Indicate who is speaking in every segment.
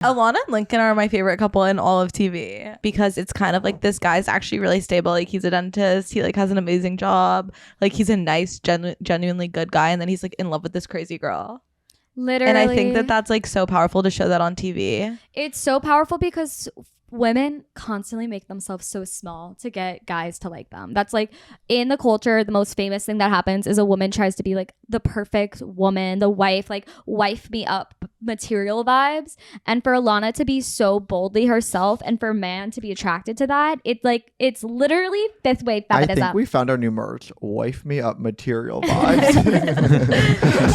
Speaker 1: Alana and Lincoln are my favorite couple in all of TV because it's kind of like this guy's actually really stable. Like he's a dentist. He like has an amazing job. Like he's a nice, genuinely good guy. And then he's like in love with this crazy girl.
Speaker 2: Literally.
Speaker 1: And I think that that's like so powerful to show that on TV.
Speaker 2: It's so powerful because women constantly make themselves so small to get guys to like them. That's like in the culture, the most famous thing that happens is a woman tries to be like the perfect woman, the wife, like wife me up material vibes. And for Alana to be so boldly herself and for a man to be attracted to that, it's literally fifth wave feminism.
Speaker 3: I think we found our new merch. Wife me up material vibes.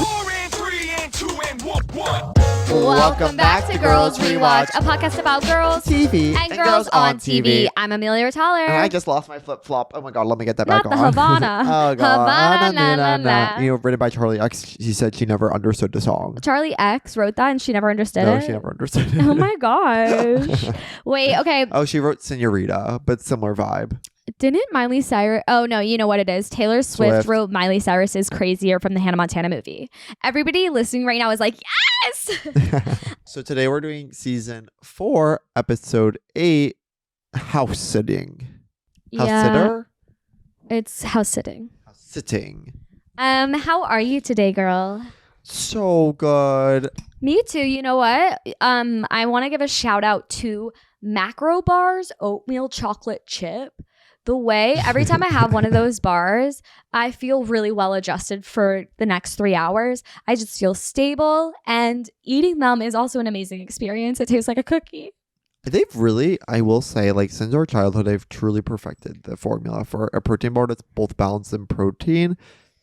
Speaker 4: 4 and 3 and 2 and 1.
Speaker 2: Welcome back to Girls Rewatch, a podcast about girls,
Speaker 3: TV,
Speaker 2: and girls on TV. I'm Amelia Taller.
Speaker 3: And I just lost my flip flop. Oh my god, let me get that
Speaker 2: Not
Speaker 3: back
Speaker 2: the
Speaker 3: on.
Speaker 2: Havana.
Speaker 3: Oh god.
Speaker 2: Havana, na, na, na.
Speaker 3: You know, written by Charlie X. She said she never understood the song.
Speaker 2: Charlie X wrote that and she never understood
Speaker 3: No,
Speaker 2: it?
Speaker 3: she never understood it.
Speaker 2: Oh my gosh. Wait, okay.
Speaker 3: Oh, she wrote Senorita, but similar vibe.
Speaker 2: Didn't Miley Cyrus... Oh, no, you know what it is. Taylor Swift wrote Miley Cyrus's Crazier from the Hannah Montana movie. Everybody listening right now is like, yes!
Speaker 3: So today we're doing season 4, episode 8, House Sitting. House Sitter?
Speaker 2: It's house sitting.
Speaker 3: House Sitting.
Speaker 2: How are you today, girl?
Speaker 3: So good.
Speaker 2: Me too. You know what? I want to give a shout out to Macro Bar's oatmeal chocolate chip. The way every time I have one of those bars, I feel really well adjusted for the next 3 hours. I just feel stable, and eating them is also an amazing experience. It tastes like a cookie.
Speaker 3: They've really, I will say, like since our childhood, they've truly perfected the formula for a protein bar that's both balanced in protein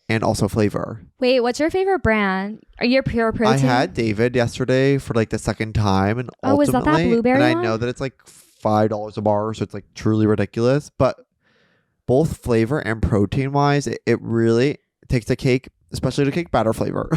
Speaker 3: and also flavor.
Speaker 2: Wait, what's your favorite brand? Are you pure protein?
Speaker 3: I had David yesterday for like the second time, and
Speaker 2: is that
Speaker 3: ultimately,
Speaker 2: blueberry
Speaker 3: and
Speaker 2: one?
Speaker 3: I know that it's like $5 a bar, so it's like truly ridiculous, but both flavor and protein wise, it really takes the cake, especially the cake batter flavor.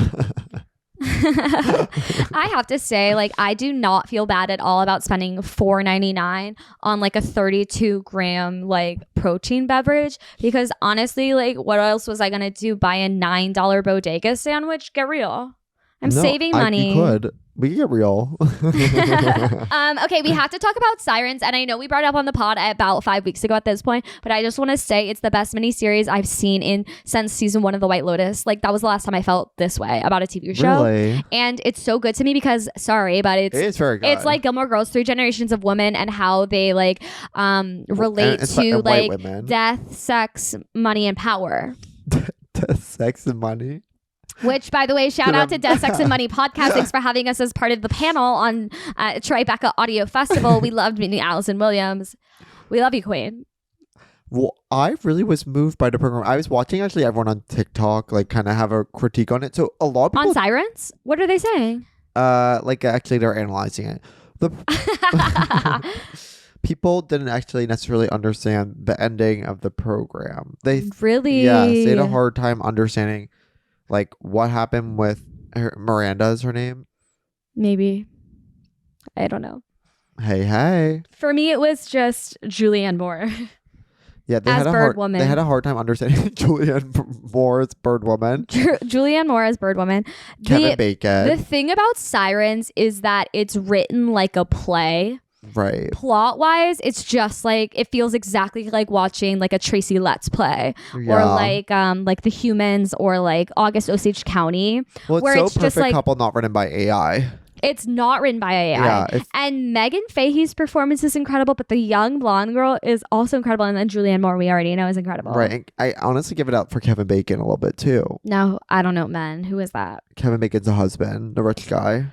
Speaker 2: I have to say, like, I do not feel bad at all about spending $4.99 on like a 32-gram like protein beverage, because honestly, like, what else was I gonna do? Buy a $9 bodega sandwich? Get real. I'm saving money.
Speaker 3: You could. We can get real.
Speaker 2: Okay, we have to talk about Sirens, and I know we brought it up on the pod about 5 weeks ago at this point, but I just want to say it's the best miniseries I've seen since season 1 of The White Lotus. Like, that was the last time I felt this way about a TV show.
Speaker 3: Really?
Speaker 2: And it's so good to me because, sorry, but
Speaker 3: It is very good.
Speaker 2: it's like Gilmore Girls, 3 generations of women and how they like relate to like death, sex, money, and power.
Speaker 3: Death, sex, and money.
Speaker 2: Which, by the way, shout out to Death, Sex, and Money podcast. Thanks for having us as part of the panel on Tribeca Audio Festival. We loved meeting Allison Williams. We love you, Queen.
Speaker 3: Well, I really was moved by the program. I was watching actually everyone on TikTok like kind of have a critique on it. So a lot of people
Speaker 2: on Sirens? What are they saying?
Speaker 3: Like actually they're analyzing it. People didn't actually necessarily understand the ending of the program. They
Speaker 2: really,
Speaker 3: yes, they had a hard time understanding like what happened with Miranda is her name.
Speaker 2: Maybe. I don't know.
Speaker 3: Hey.
Speaker 2: For me, it was just Julianne Moore.
Speaker 3: Yeah, they
Speaker 2: as
Speaker 3: had
Speaker 2: Birdwoman.
Speaker 3: They had a hard time understanding Julianne Moore's Birdwoman.
Speaker 2: Julianne Moore as Birdwoman.
Speaker 3: Kevin Bacon.
Speaker 2: The thing about Sirens is that it's written like a play.
Speaker 3: Right.
Speaker 2: Plot wise, it's just like it feels exactly like watching like a Tracy Letts play,
Speaker 3: yeah.
Speaker 2: or like The Humans, or like August Osage County.
Speaker 3: Well, it's
Speaker 2: where
Speaker 3: so
Speaker 2: it's
Speaker 3: perfect
Speaker 2: just like
Speaker 3: couple, not written by AI.
Speaker 2: It's not written by AI.
Speaker 3: Yeah,
Speaker 2: and Megan Fahey's performance is incredible, but the young blonde girl is also incredible, and then Julianne Moore, we already know, is incredible.
Speaker 3: Right. And I honestly give it up for Kevin Bacon a little bit too.
Speaker 2: No, I don't know, men. Who is that?
Speaker 3: Kevin Bacon's a husband, the rich guy.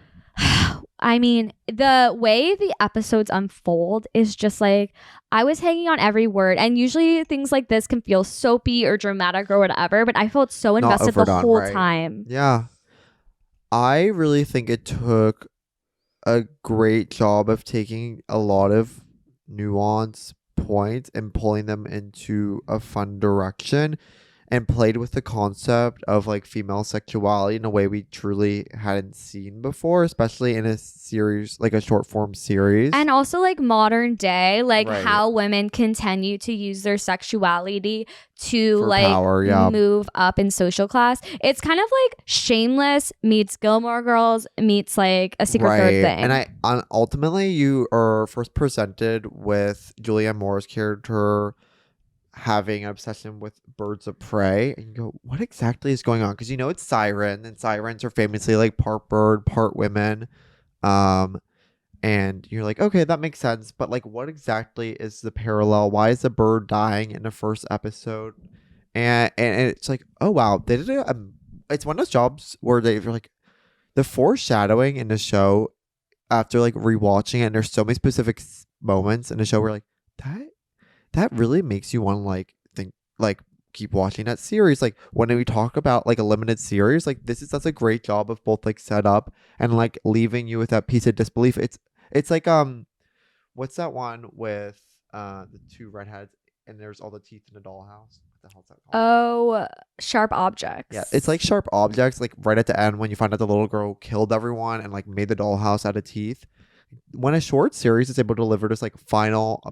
Speaker 2: I mean, the way the episodes unfold is just like, I was hanging on every word. And usually things like this can feel soapy or dramatic or whatever, but I felt so invested the whole time.
Speaker 3: Yeah. I really think it took a great job of taking a lot of nuance points and pulling them into a fun direction and played with the concept of like female sexuality in a way we truly hadn't seen before, especially in a series, like a short form series.
Speaker 2: And also like modern day, like
Speaker 3: Right.
Speaker 2: how women continue to use their sexuality to
Speaker 3: For
Speaker 2: like
Speaker 3: power, yeah.
Speaker 2: move up in social class. It's kind of like Shameless meets Gilmore Girls meets like a Secret Third thing.
Speaker 3: And ultimately you are first presented with Julianne Moore's character having an obsession with birds of prey, and you go, what exactly is going on? Because you know it's Siren, and Sirens are famously like part bird, part women. And you're like, okay, that makes sense. But like, what exactly is the parallel? Why is the bird dying in the first episode? And it's like, oh wow, they did it. It's one of those jobs where they're like, the foreshadowing in the show after like rewatching it, and there's so many specific moments in the show where like that really makes you want to like think like keep watching that series. Like when we talk about like a limited series, like this is such a great job of both like setup and like leaving you with that piece of disbelief. It's like what's that one with the two redheads and there's all the teeth in the dollhouse? What the hell's that called?
Speaker 2: Oh, Sharp Objects.
Speaker 3: Yeah, it's like Sharp Objects, like right at the end when you find out the little girl killed everyone and like made the dollhouse out of teeth. When a short series is able to deliver this like final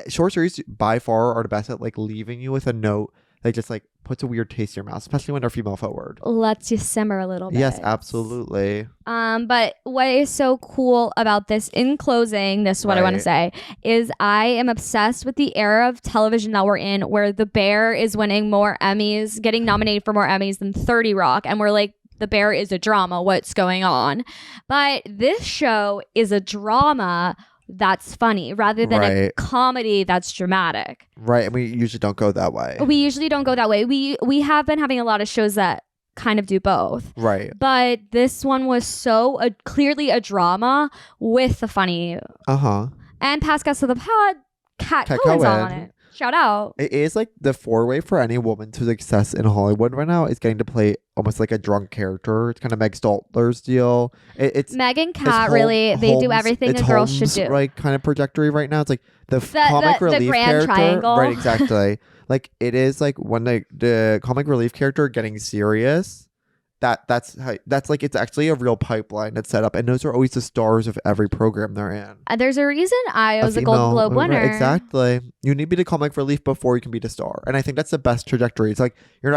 Speaker 3: short series by far are the best at like leaving you with a note that just like puts a weird taste in your mouth, especially when they're female forward.
Speaker 2: Lets you simmer a little bit.
Speaker 3: Yes, absolutely.
Speaker 2: But what is so cool about this, in closing, this is what I want to say, is I am obsessed with the era of television that we're in where The Bear is winning more Emmys, getting nominated for more Emmys than 30 Rock. And we're like, The Bear is a drama. What's going on? But this show is a drama that's funny rather than a comedy that's dramatic.
Speaker 3: Right. And we usually don't go that way.
Speaker 2: We usually don't go that way. We have been having a lot of shows that kind of do both.
Speaker 3: Right.
Speaker 2: But this one was so clearly a drama with the funny.
Speaker 3: Uh-huh.
Speaker 2: And past guest of the pod, Kat Cohen's
Speaker 3: Cohen.
Speaker 2: on it. Shout out.
Speaker 3: It is like the four-way for any woman to success in Hollywood right now is getting to play almost like a drunk character. It's kind of Meg Stalter's deal. It's
Speaker 2: Meg and Kat really, they do everything a girl should do.
Speaker 3: Like kind of trajectory right now. It's like the comic relief
Speaker 2: the grand
Speaker 3: character.
Speaker 2: triangle.
Speaker 3: Right, exactly. Like it is like when the comic relief character getting serious. That's like it's actually a real pipeline that's set up, and those are always the stars of every program they're in.
Speaker 2: There's a reason I was a Golden Globe winner.
Speaker 3: Right, exactly. You need to be the comic relief before you can be the star, and I think that's the best trajectory. It's like you're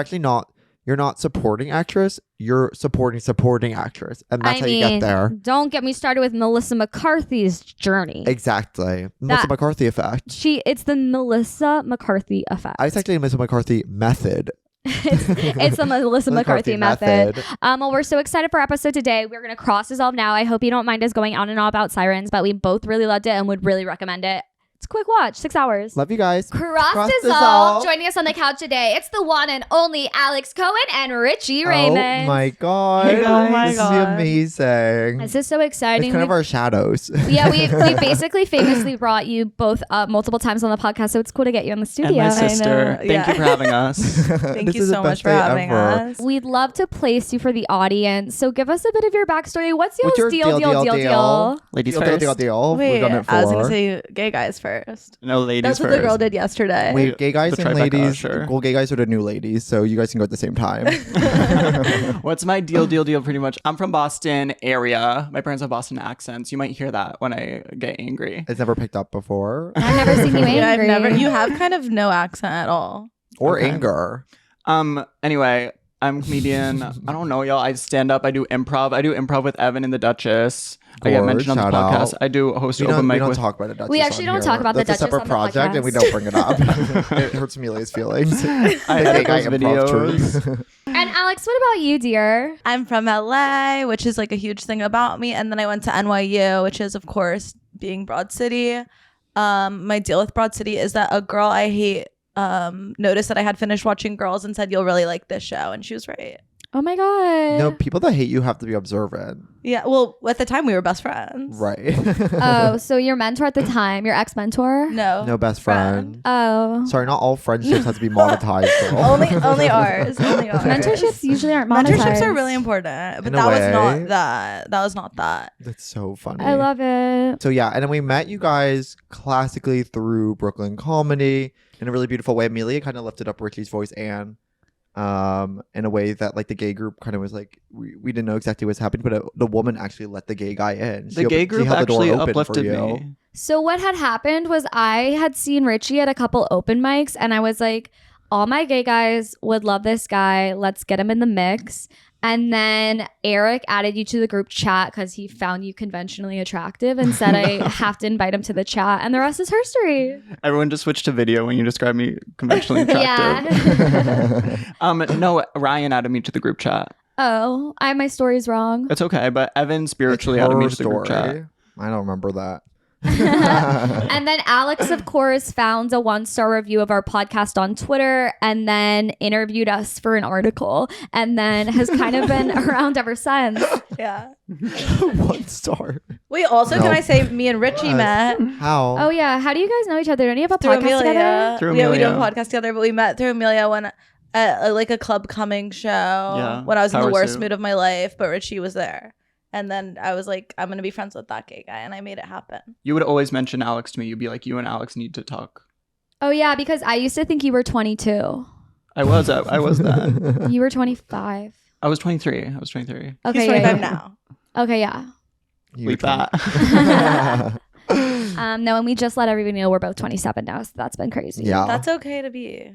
Speaker 3: not supporting actress, you're supporting actress, and that's how you get there.
Speaker 2: Don't get me started with Melissa McCarthy's journey.
Speaker 3: Exactly, Melissa McCarthy effect.
Speaker 2: It's the Melissa McCarthy effect.
Speaker 3: It's actually a Melissa McCarthy method.
Speaker 2: it's the Melissa McCarthy method. Well, we're so excited for our episode today. We're gonna cross dissolve now. I hope you don't mind us going on and on about Sirens, but we both really loved it and would really recommend it. It's a quick watch, 6 hours.
Speaker 3: Love you guys.
Speaker 2: Cross dissolve. Joining us on the couch today, it's the one and only Alex Cohen and Richie Raymond.
Speaker 3: Oh my god!
Speaker 1: Hey guys. Oh my
Speaker 3: This
Speaker 1: God.
Speaker 3: is amazing.
Speaker 2: This is so exciting.
Speaker 3: It's kind of our shadows.
Speaker 2: Yeah, we basically famously brought you both up multiple times on the podcast, so it's cool to get you in the studio.
Speaker 5: And my sister.
Speaker 1: I know,
Speaker 5: Thank you for having us.
Speaker 1: Thank you so much for having us.
Speaker 2: We'd love to place you for the audience. So give us a bit of your backstory. What's your deal?
Speaker 5: Ladies
Speaker 3: Deal,
Speaker 5: first.
Speaker 3: deal.
Speaker 1: Wait,
Speaker 3: We've done it
Speaker 1: I was gonna
Speaker 3: for.
Speaker 1: say gay guys first.
Speaker 5: No, ladies
Speaker 1: That's
Speaker 5: first.
Speaker 1: what the girl did yesterday.
Speaker 3: Wait, gay guys
Speaker 5: The
Speaker 3: and
Speaker 5: trifecta,
Speaker 3: ladies.
Speaker 5: sure.
Speaker 3: Well, gay guys are the new ladies, so you guys can go at the same time.
Speaker 5: What's my deal? Pretty much. I'm from Boston area. My parents have Boston accents. You might hear that when I get angry.
Speaker 3: It's never picked up before.
Speaker 2: I've never seen you angry.
Speaker 1: Yeah, you have kind of no accent at all.
Speaker 3: Or
Speaker 5: Okay.
Speaker 3: anger.
Speaker 5: Anyway, I'm a comedian. I don't know, y'all. I stand up. I do improv. I do improv with Evan and the Duchess. I get
Speaker 3: Gorge,
Speaker 5: mentioned on the
Speaker 3: shout
Speaker 5: podcast.
Speaker 3: out.
Speaker 5: I do host
Speaker 3: We
Speaker 5: open
Speaker 3: don't
Speaker 5: mic with.
Speaker 3: talk about the Duchess.
Speaker 2: We actually
Speaker 3: on
Speaker 2: don't
Speaker 3: here.
Speaker 2: talk about the
Speaker 3: That's
Speaker 2: Duchess
Speaker 3: a separate
Speaker 2: on the
Speaker 3: project, and we
Speaker 2: podcast.
Speaker 3: don't bring it up. It hurts Amelia's feelings.
Speaker 5: I
Speaker 3: The gay
Speaker 5: edit
Speaker 3: guy
Speaker 5: those
Speaker 3: improv
Speaker 5: videos.
Speaker 3: troupe.
Speaker 2: And Alex, what about you, dear?
Speaker 1: I'm from LA, which is like a huge thing about me. And then I went to NYU, which is, of course, being Broad City. My deal with Broad City is that a girl I hate noticed that I had finished watching Girls and said, "You'll really like this show." And she was right.
Speaker 2: Oh my god.
Speaker 3: No, people that hate you have to be observant.
Speaker 1: Yeah. Well, at the time, we were best friends.
Speaker 3: Right.
Speaker 2: Oh, so your mentor at the time, your ex-mentor?
Speaker 1: No.
Speaker 3: No best friend.
Speaker 2: Oh.
Speaker 3: Sorry, not all friendships have to be monetized. Girl.
Speaker 1: only ours. Only ours.
Speaker 2: Mentorships usually aren't monetized.
Speaker 1: Mentorships are really important, but
Speaker 3: In a
Speaker 1: that was
Speaker 3: way.
Speaker 1: not that. That was not that.
Speaker 3: That's so funny.
Speaker 2: I love it.
Speaker 3: So yeah, and then we met you guys classically through Brooklyn comedy in a really beautiful way. Amelia kind of lifted up Richie's voice and in a way that like the gay group kind of was like we didn't know exactly what's happening, but the woman actually let the gay guy in.
Speaker 5: The gay group
Speaker 3: held the door
Speaker 5: actually
Speaker 3: open for
Speaker 5: uplifted
Speaker 3: you.
Speaker 5: me.
Speaker 2: So what had happened was I had seen Richie at a couple open mics, and I was like, all my gay guys would love this guy. Let's get him in the mix. And then Eric added you to the group chat because he found you conventionally attractive and said I have to invite him to the chat. And the rest is history.
Speaker 5: Everyone just switched to video when you describe me conventionally attractive.
Speaker 2: Yeah.
Speaker 5: No, Ryan added me to the group chat.
Speaker 2: Oh, I have my stories wrong.
Speaker 5: It's okay, but Evan spiritually
Speaker 3: It's
Speaker 5: added me
Speaker 3: her
Speaker 5: to the group chat.
Speaker 3: story. I don't remember that.
Speaker 2: And then Alex, of course, found a 1-star review of our podcast on Twitter and then interviewed us for an article and then has kind of been around ever since.
Speaker 1: Yeah.
Speaker 3: 1 star.
Speaker 1: Wait, also,
Speaker 3: No.
Speaker 1: can I say me and Richie met
Speaker 3: How?
Speaker 2: Oh, yeah. How do you guys know each other? Don't you have a
Speaker 1: through
Speaker 2: podcast together?
Speaker 1: Amelia?
Speaker 5: Through
Speaker 1: Yeah, we do a
Speaker 5: Amelia.
Speaker 1: podcast together, but we met through Amelia when at like a club coming show when I was in the
Speaker 5: Power
Speaker 1: worst
Speaker 5: Suit.
Speaker 1: mood of my life, but Richie was there. And then I was like, I'm going to be friends with that gay guy. And I made it happen.
Speaker 5: You would always mention Alex to me. You'd be like, you and Alex need to talk.
Speaker 2: Oh, yeah, because I used to think you were 22.
Speaker 5: I was that.
Speaker 2: You were 25.
Speaker 5: I was 23. Okay,
Speaker 1: He's
Speaker 2: Okay,
Speaker 1: 25
Speaker 2: yeah.
Speaker 1: now.
Speaker 2: Okay, yeah.
Speaker 5: Leave that.
Speaker 2: No, and we just let everybody know we're both 27 now, so that's been crazy.
Speaker 3: Yeah.
Speaker 1: That's okay to be.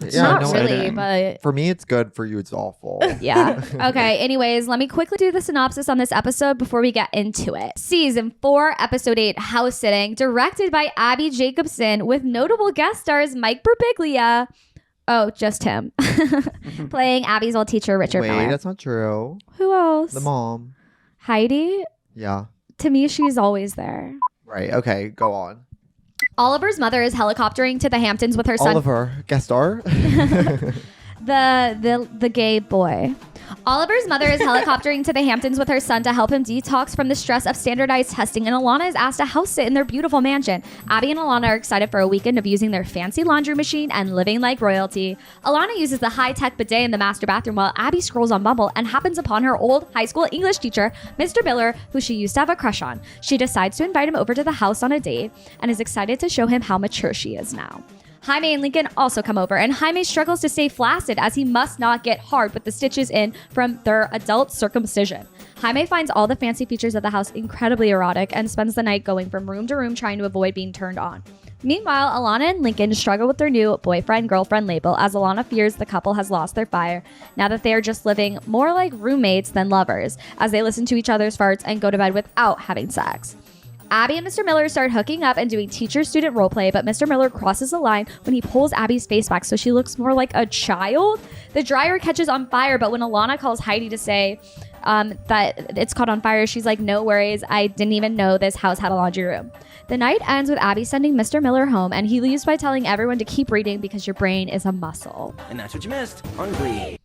Speaker 3: Yeah,
Speaker 2: Not
Speaker 3: no,
Speaker 2: really,
Speaker 5: exciting.
Speaker 2: but
Speaker 3: For me, it's good. For you, it's awful.
Speaker 2: yeah. Okay. Anyways, let me quickly do the synopsis on this episode before we get into it. Season 4, Episode 8, Housesitting, directed by Abby Jacobson, with notable guest stars Mike Birbiglia. Oh, just him. Playing Abby's old teacher, Richard
Speaker 3: Wait,
Speaker 2: Miller.
Speaker 3: that's not true.
Speaker 2: Who else?
Speaker 3: The mom.
Speaker 2: Heidi.
Speaker 3: Yeah.
Speaker 2: To me, she's always there.
Speaker 3: Right. Okay. Go on.
Speaker 2: Oliver's mother is helicoptering to the Hamptons with her son.
Speaker 3: Oliver, guest star.
Speaker 2: The gay boy. Oliver's mother is helicoptering to the Hamptons with her son to help him detox from the stress of standardized testing, and Alana is asked to house sit in their beautiful mansion. Abby and Alana are excited for a weekend of using their fancy laundry machine and living like royalty. Alana uses the high-tech bidet in the master bathroom while Abby scrolls on Bumble and happens upon her old high school English teacher, Mr. Miller, who she used to have a crush on. She decides to invite him over to the house on a date and is excited to show him how mature she is now. Jaime and Lincoln also come over, and Jaime struggles to stay flaccid as he must not get hard with the stitches in from their adult circumcision. Jaime finds all the fancy features of the house incredibly erotic and spends the night going from room to room trying to avoid being turned on. Meanwhile, Alana and Lincoln struggle with their new boyfriend-girlfriend label as Alana fears the couple has lost their fire now that they are just living more like roommates than lovers as they listen to each other's farts and go to bed without having sex. Abby and Mr. Miller start hooking up and doing teacher-student roleplay, but Mr. Miller crosses the line when he pulls Abby's face back so she looks more like a child. The dryer catches on fire, but when Alana calls Heidi to say that it's caught on fire, she's like, no worries, I didn't even know this house had a laundry room. The night ends with Abby sending Mr. Miller home, and he leaves by telling everyone to keep reading because your brain is a muscle.
Speaker 6: And that's what you missed on Glee.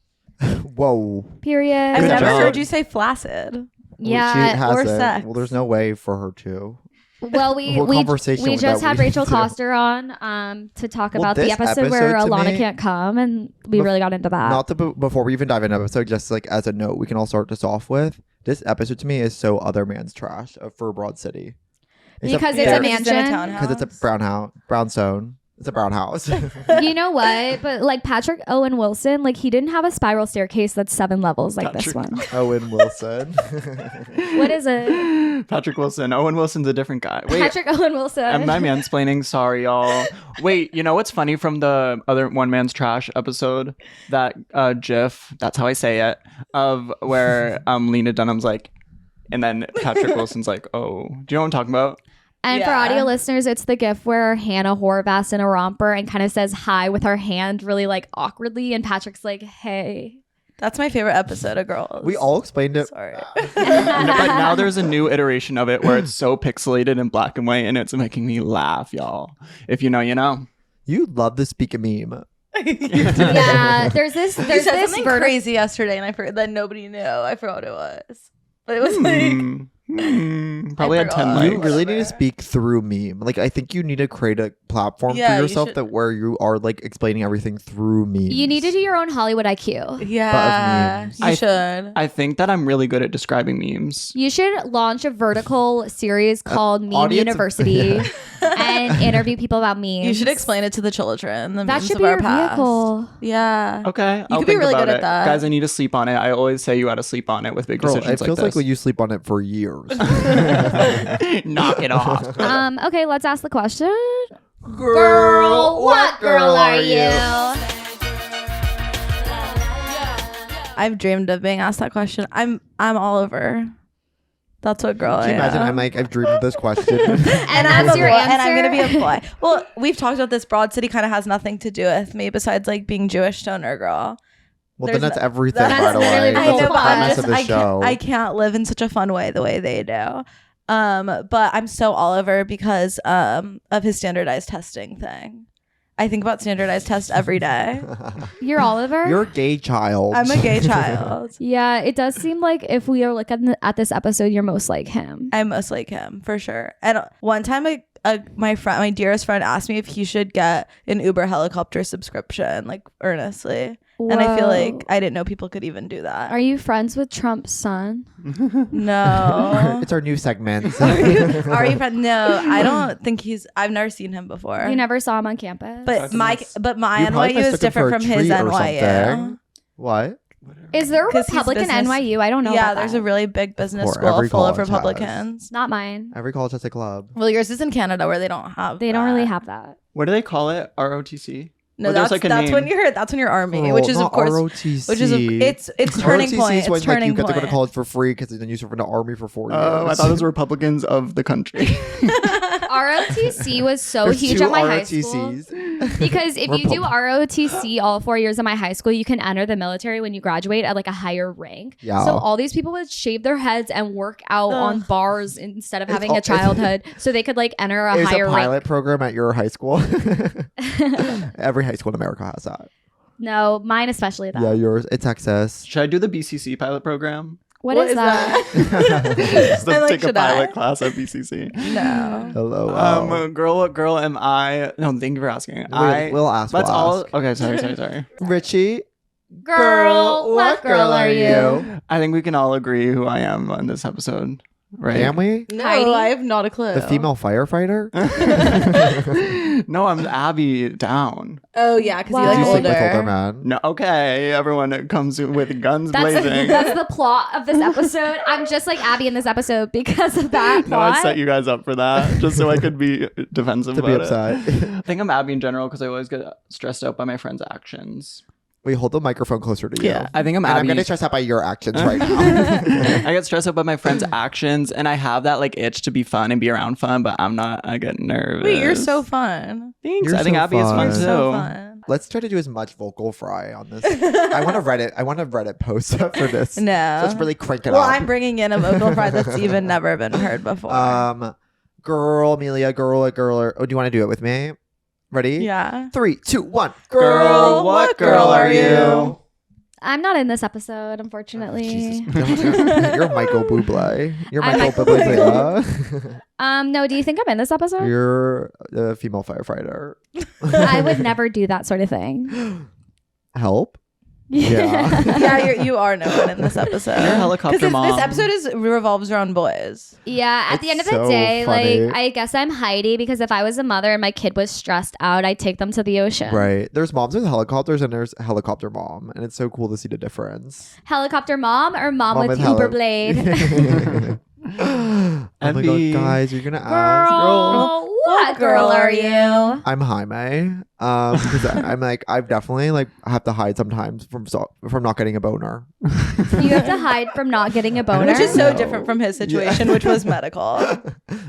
Speaker 3: Whoa.
Speaker 2: Period.
Speaker 1: I've
Speaker 5: Good
Speaker 1: never
Speaker 5: job.
Speaker 1: heard you say flaccid.
Speaker 2: Yeah.
Speaker 3: She has
Speaker 1: or
Speaker 3: it.
Speaker 1: sex.
Speaker 3: Well, there's no way for her to.
Speaker 2: Well,
Speaker 3: The whole conversation
Speaker 2: we
Speaker 3: with
Speaker 2: just
Speaker 3: that
Speaker 2: had
Speaker 3: we
Speaker 2: Rachel
Speaker 3: do.
Speaker 2: Coster on to talk
Speaker 3: Well,
Speaker 2: about the
Speaker 3: this
Speaker 2: episode where
Speaker 3: episode to
Speaker 2: Alana
Speaker 3: me-
Speaker 2: can't come, and we really got into that.
Speaker 3: Not to before we even dive into the episode, just like as a note, we can all start this off with. This episode to me is so other man's trash for Broad City.
Speaker 2: Because it's
Speaker 1: Yeah,
Speaker 2: a
Speaker 1: because it's in a
Speaker 2: mansion.
Speaker 1: townhouse.
Speaker 3: Because it's a brownstone. It's a brown house.
Speaker 2: You know what? But like Patrick Owen Wilson, like he didn't have a spiral staircase that's 7 levels like this
Speaker 5: Patrick.
Speaker 2: one.
Speaker 3: Owen Wilson.
Speaker 2: What is it?
Speaker 5: Patrick Wilson. Owen Wilson's a different guy. Wait,
Speaker 2: Patrick Owen Wilson.
Speaker 5: am I mansplaining? Sorry, y'all. Wait, you know what's funny from the other One Man's Trash episode? That GIF, that's how I say it, of where Lena Dunham's like, and then Patrick Wilson's like, oh, do you know what I'm talking about?
Speaker 2: And for
Speaker 1: Yeah.
Speaker 2: audio listeners, it's the gif where Hannah Horvath's in a romper and kind of says hi with her hand really like awkwardly, and Patrick's like, hey.
Speaker 1: That's my favorite episode of Girls.
Speaker 3: We all explained it.
Speaker 1: Sorry.
Speaker 5: But now there's a new iteration of it where it's so pixelated in black and white, and it's making me laugh, y'all. If you know, you know.
Speaker 3: You love to speak a meme.
Speaker 2: Yeah, there's this
Speaker 1: You said
Speaker 2: this
Speaker 1: something
Speaker 2: vertical.
Speaker 1: crazy yesterday, and I forgot that nobody knew. I forgot what it was, but it was like
Speaker 5: Probably had 10
Speaker 1: forgot.
Speaker 5: likes.
Speaker 3: You really need
Speaker 1: Whatever.
Speaker 3: to speak through meme. Like I think you need to create a platform
Speaker 1: Yeah,
Speaker 3: for
Speaker 1: you
Speaker 3: yourself
Speaker 1: should-
Speaker 3: that where you are like explaining everything through memes.
Speaker 2: You need to do your own Hollywood IQ.
Speaker 1: yeah,
Speaker 3: memes.
Speaker 1: you should.
Speaker 5: I think that I'm really good at describing memes.
Speaker 2: You should launch a vertical series called Meme
Speaker 3: audience-
Speaker 2: University. and interview people about memes.
Speaker 1: You should explain it to the children. The
Speaker 2: That
Speaker 1: memes
Speaker 2: should
Speaker 1: of
Speaker 2: be
Speaker 1: our
Speaker 2: your
Speaker 1: past.
Speaker 2: vehicle.
Speaker 1: Yeah.
Speaker 5: Okay, I'll
Speaker 1: could be
Speaker 5: think
Speaker 1: really
Speaker 5: about
Speaker 1: good at
Speaker 5: it.
Speaker 1: that.
Speaker 5: Guys, I need to sleep on it. I always say you got to sleep on it with big
Speaker 3: Girl,
Speaker 5: decisions
Speaker 3: it feels
Speaker 5: like
Speaker 3: like
Speaker 5: this.
Speaker 3: when you sleep on it for years.
Speaker 5: Knock it off.
Speaker 2: Okay, let's ask the question.
Speaker 3: Girl, what girl are you?
Speaker 1: I've dreamed of being asked that question. I'm all over. That's what girl
Speaker 3: Can you
Speaker 1: I
Speaker 3: imagine?
Speaker 1: am.
Speaker 3: I'm like, I've dreamed of this question.
Speaker 2: And
Speaker 1: I'm
Speaker 2: that's
Speaker 1: a
Speaker 2: your
Speaker 1: boy,
Speaker 2: answer.
Speaker 1: and I'm gonna be a boy. Well, we've talked about this. Broad City kind of has nothing to do with me besides like being Jewish stoner girl.
Speaker 3: Well,
Speaker 1: There's
Speaker 3: then that's
Speaker 1: no-
Speaker 3: everything,
Speaker 2: That's
Speaker 3: by the
Speaker 2: literally
Speaker 3: way.
Speaker 2: the
Speaker 1: I
Speaker 2: whole
Speaker 3: That's
Speaker 1: know,
Speaker 3: the
Speaker 1: but I'm
Speaker 3: premise
Speaker 1: just,
Speaker 3: of the show.
Speaker 1: I can't live in such a fun way the way they do. But I'm so Oliver because of his standardized testing thing. I think about standardized tests every day.
Speaker 2: You're Oliver?
Speaker 3: You're a gay child.
Speaker 1: I'm a gay child.
Speaker 2: Yeah, it does seem like if we are looking at this episode, you're most like him.
Speaker 1: I'm most like him for sure. And one time, my dearest friend asked me if he should get an Uber helicopter subscription, like earnestly. And I feel
Speaker 2: Whoa.
Speaker 1: like I didn't know people could even do that.
Speaker 2: Are you friends with Trump's son?
Speaker 1: No.
Speaker 3: It's our new segment.
Speaker 1: Are you friend? No, I don't think I've never seen him before.
Speaker 2: You never saw him on campus?
Speaker 1: But my
Speaker 3: You
Speaker 1: NYU
Speaker 3: probably
Speaker 1: is
Speaker 3: mistook him
Speaker 1: different
Speaker 3: for a
Speaker 1: from his
Speaker 3: treat or
Speaker 1: NYU.
Speaker 3: something. What?
Speaker 2: Is there a
Speaker 1: 'Cause he's
Speaker 2: Republican
Speaker 1: business-
Speaker 2: NYU? I don't know.
Speaker 1: Yeah,
Speaker 2: about
Speaker 1: there's
Speaker 2: that.
Speaker 1: a really big business
Speaker 3: course,
Speaker 1: school
Speaker 3: every
Speaker 1: full of
Speaker 3: college has.
Speaker 1: Republicans.
Speaker 2: Not mine.
Speaker 3: Every college has a club.
Speaker 1: Well, yours is in Canada where they don't have.
Speaker 2: They don't
Speaker 1: that.
Speaker 2: really have that.
Speaker 5: What do they call it? ROTC?
Speaker 1: No,
Speaker 5: Or there's
Speaker 1: that's
Speaker 5: like a name.
Speaker 1: when you're army,
Speaker 3: Girl,
Speaker 1: which is of
Speaker 3: not
Speaker 1: course,
Speaker 3: ROTC.
Speaker 1: which is it's turning
Speaker 3: ROTC
Speaker 1: point.
Speaker 3: is when
Speaker 1: It's turning
Speaker 3: you get to go to
Speaker 1: point.
Speaker 3: college for free because then you serve in the army for 4 years.
Speaker 5: Oh, I thought those were Republicans of the country.
Speaker 2: ROTC was so
Speaker 3: There's
Speaker 2: huge
Speaker 3: two
Speaker 2: at my high school.
Speaker 3: ROTCs.
Speaker 2: Because if you do ROTC all 4 years of my high school, you can enter the military when you graduate at like a higher rank.
Speaker 3: Yeah.
Speaker 2: So all these people would shave their heads and work out on bars instead of having a childhood, so they could like enter a
Speaker 3: It's
Speaker 2: higher
Speaker 3: a pilot
Speaker 2: rank.
Speaker 3: program at your high school. Every high school in America has that.
Speaker 2: No, mine especially though.
Speaker 3: Yeah, yours. It's Texas.
Speaker 5: Should I do the BCC pilot program?
Speaker 2: What is that?
Speaker 5: Just
Speaker 1: I like,
Speaker 5: take a
Speaker 1: should I?
Speaker 5: pilot class at BCC.
Speaker 1: No.
Speaker 3: Hello.
Speaker 5: Girl, what girl am I? No, thank you for asking.
Speaker 3: We'll ask.
Speaker 5: Let's
Speaker 3: we'll
Speaker 5: all.
Speaker 3: ask.
Speaker 5: Okay, sorry.
Speaker 3: Richie.
Speaker 2: Girl, what girl are you?
Speaker 5: I think we can all agree who I am on this episode, right?
Speaker 3: Can we?
Speaker 1: No,
Speaker 2: Heidi?
Speaker 1: I have not a clue.
Speaker 3: The female firefighter?
Speaker 5: No, I'm Abby Down.
Speaker 1: Oh yeah, because
Speaker 2: Wow.
Speaker 1: you
Speaker 3: Do you
Speaker 1: like
Speaker 3: sleep with older
Speaker 1: older.
Speaker 3: men?
Speaker 5: No, okay, everyone comes with guns blazing.
Speaker 2: That's the plot of this episode. I'm just like Abby in this episode because of that
Speaker 5: No, I
Speaker 2: plot.
Speaker 5: set you guys up for that just so I could be defensive
Speaker 3: To be
Speaker 5: about it.
Speaker 3: upset.
Speaker 5: I think I'm Abby in general because I always get stressed out by my friends' actions.
Speaker 3: Wait, hold the microphone closer to you.
Speaker 1: Yeah.
Speaker 5: I think I'm
Speaker 3: And I'm
Speaker 5: Abby.
Speaker 3: getting stressed out by your actions right now.
Speaker 5: I get stressed out by my friends' actions, and I have that like itch to be fun and be around fun, but I'm not. I get nervous.
Speaker 1: Wait, you're so fun.
Speaker 5: Thanks.
Speaker 3: You're
Speaker 5: I think
Speaker 3: so
Speaker 5: Abby is fun
Speaker 3: fun.
Speaker 5: too.
Speaker 1: You're so fun.
Speaker 3: Let's try to do as much vocal fry on this. I want a Reddit post up for this.
Speaker 1: No.
Speaker 3: So let's really crank it
Speaker 1: Well,
Speaker 3: up.
Speaker 1: I'm bringing in a vocal fry that's even never been heard before.
Speaker 3: Girl, Amelia, girl. Oh, do you want to do it with me? Ready?
Speaker 1: Yeah.
Speaker 3: 3, 2, 1.
Speaker 5: Girl, what girl are you?
Speaker 2: I'm not in this episode, unfortunately.
Speaker 3: Jesus. You're Michael Bublé. You're
Speaker 2: I'm
Speaker 3: Michael
Speaker 2: Michael
Speaker 3: Bublé.
Speaker 2: No, do you think I'm in this episode?
Speaker 3: You're a female firefighter.
Speaker 2: I would never do that sort of thing.
Speaker 3: Help? Yeah.
Speaker 1: Yeah, you are no one in this episode.
Speaker 5: You're a helicopter
Speaker 1: Because
Speaker 5: mom.
Speaker 1: this episode revolves around boys.
Speaker 2: Yeah, at
Speaker 3: It's
Speaker 2: the end of the
Speaker 3: so
Speaker 2: day,
Speaker 3: funny.
Speaker 2: like I guess I'm Heidi because if I was a mother and my kid was stressed out, I'd take them to the ocean.
Speaker 3: Right. There's moms with helicopters and there's helicopter mom. And it's so cool to see the difference.
Speaker 2: Helicopter mom or mom, with
Speaker 3: heli-
Speaker 2: Uber blade?
Speaker 3: Oh my
Speaker 5: Envy.
Speaker 3: god, guys, you're gonna ask.
Speaker 2: Girl, what girl are you?
Speaker 3: I'm Jaime. Because I'm like I've definitely like have to hide sometimes from not getting a boner.
Speaker 2: You have to hide from not getting a boner.
Speaker 1: Which is so
Speaker 3: No.
Speaker 1: different from his situation, which was medical.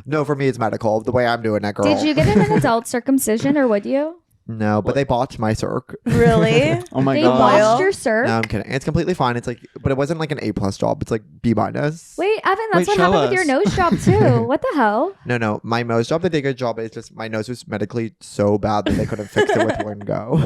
Speaker 3: No, for me it's medical. The way I'm doing it, girl.
Speaker 2: Did you get an adult circumcision or would you?
Speaker 3: No, but they botched my circ.
Speaker 1: Really?
Speaker 5: Oh my
Speaker 2: They
Speaker 5: god.
Speaker 2: watched your surf?
Speaker 3: No, I'm kidding. It's completely fine. It's like, but it wasn't like an A+ job. It's like B-.
Speaker 2: Wait, Evan, that's
Speaker 5: Wait,
Speaker 2: what
Speaker 5: show
Speaker 2: happened with your
Speaker 5: us.
Speaker 2: nose job too. What the hell?
Speaker 3: No. My nose job, they did a good job. It's just my nose was medically so bad that they couldn't fix it with one go.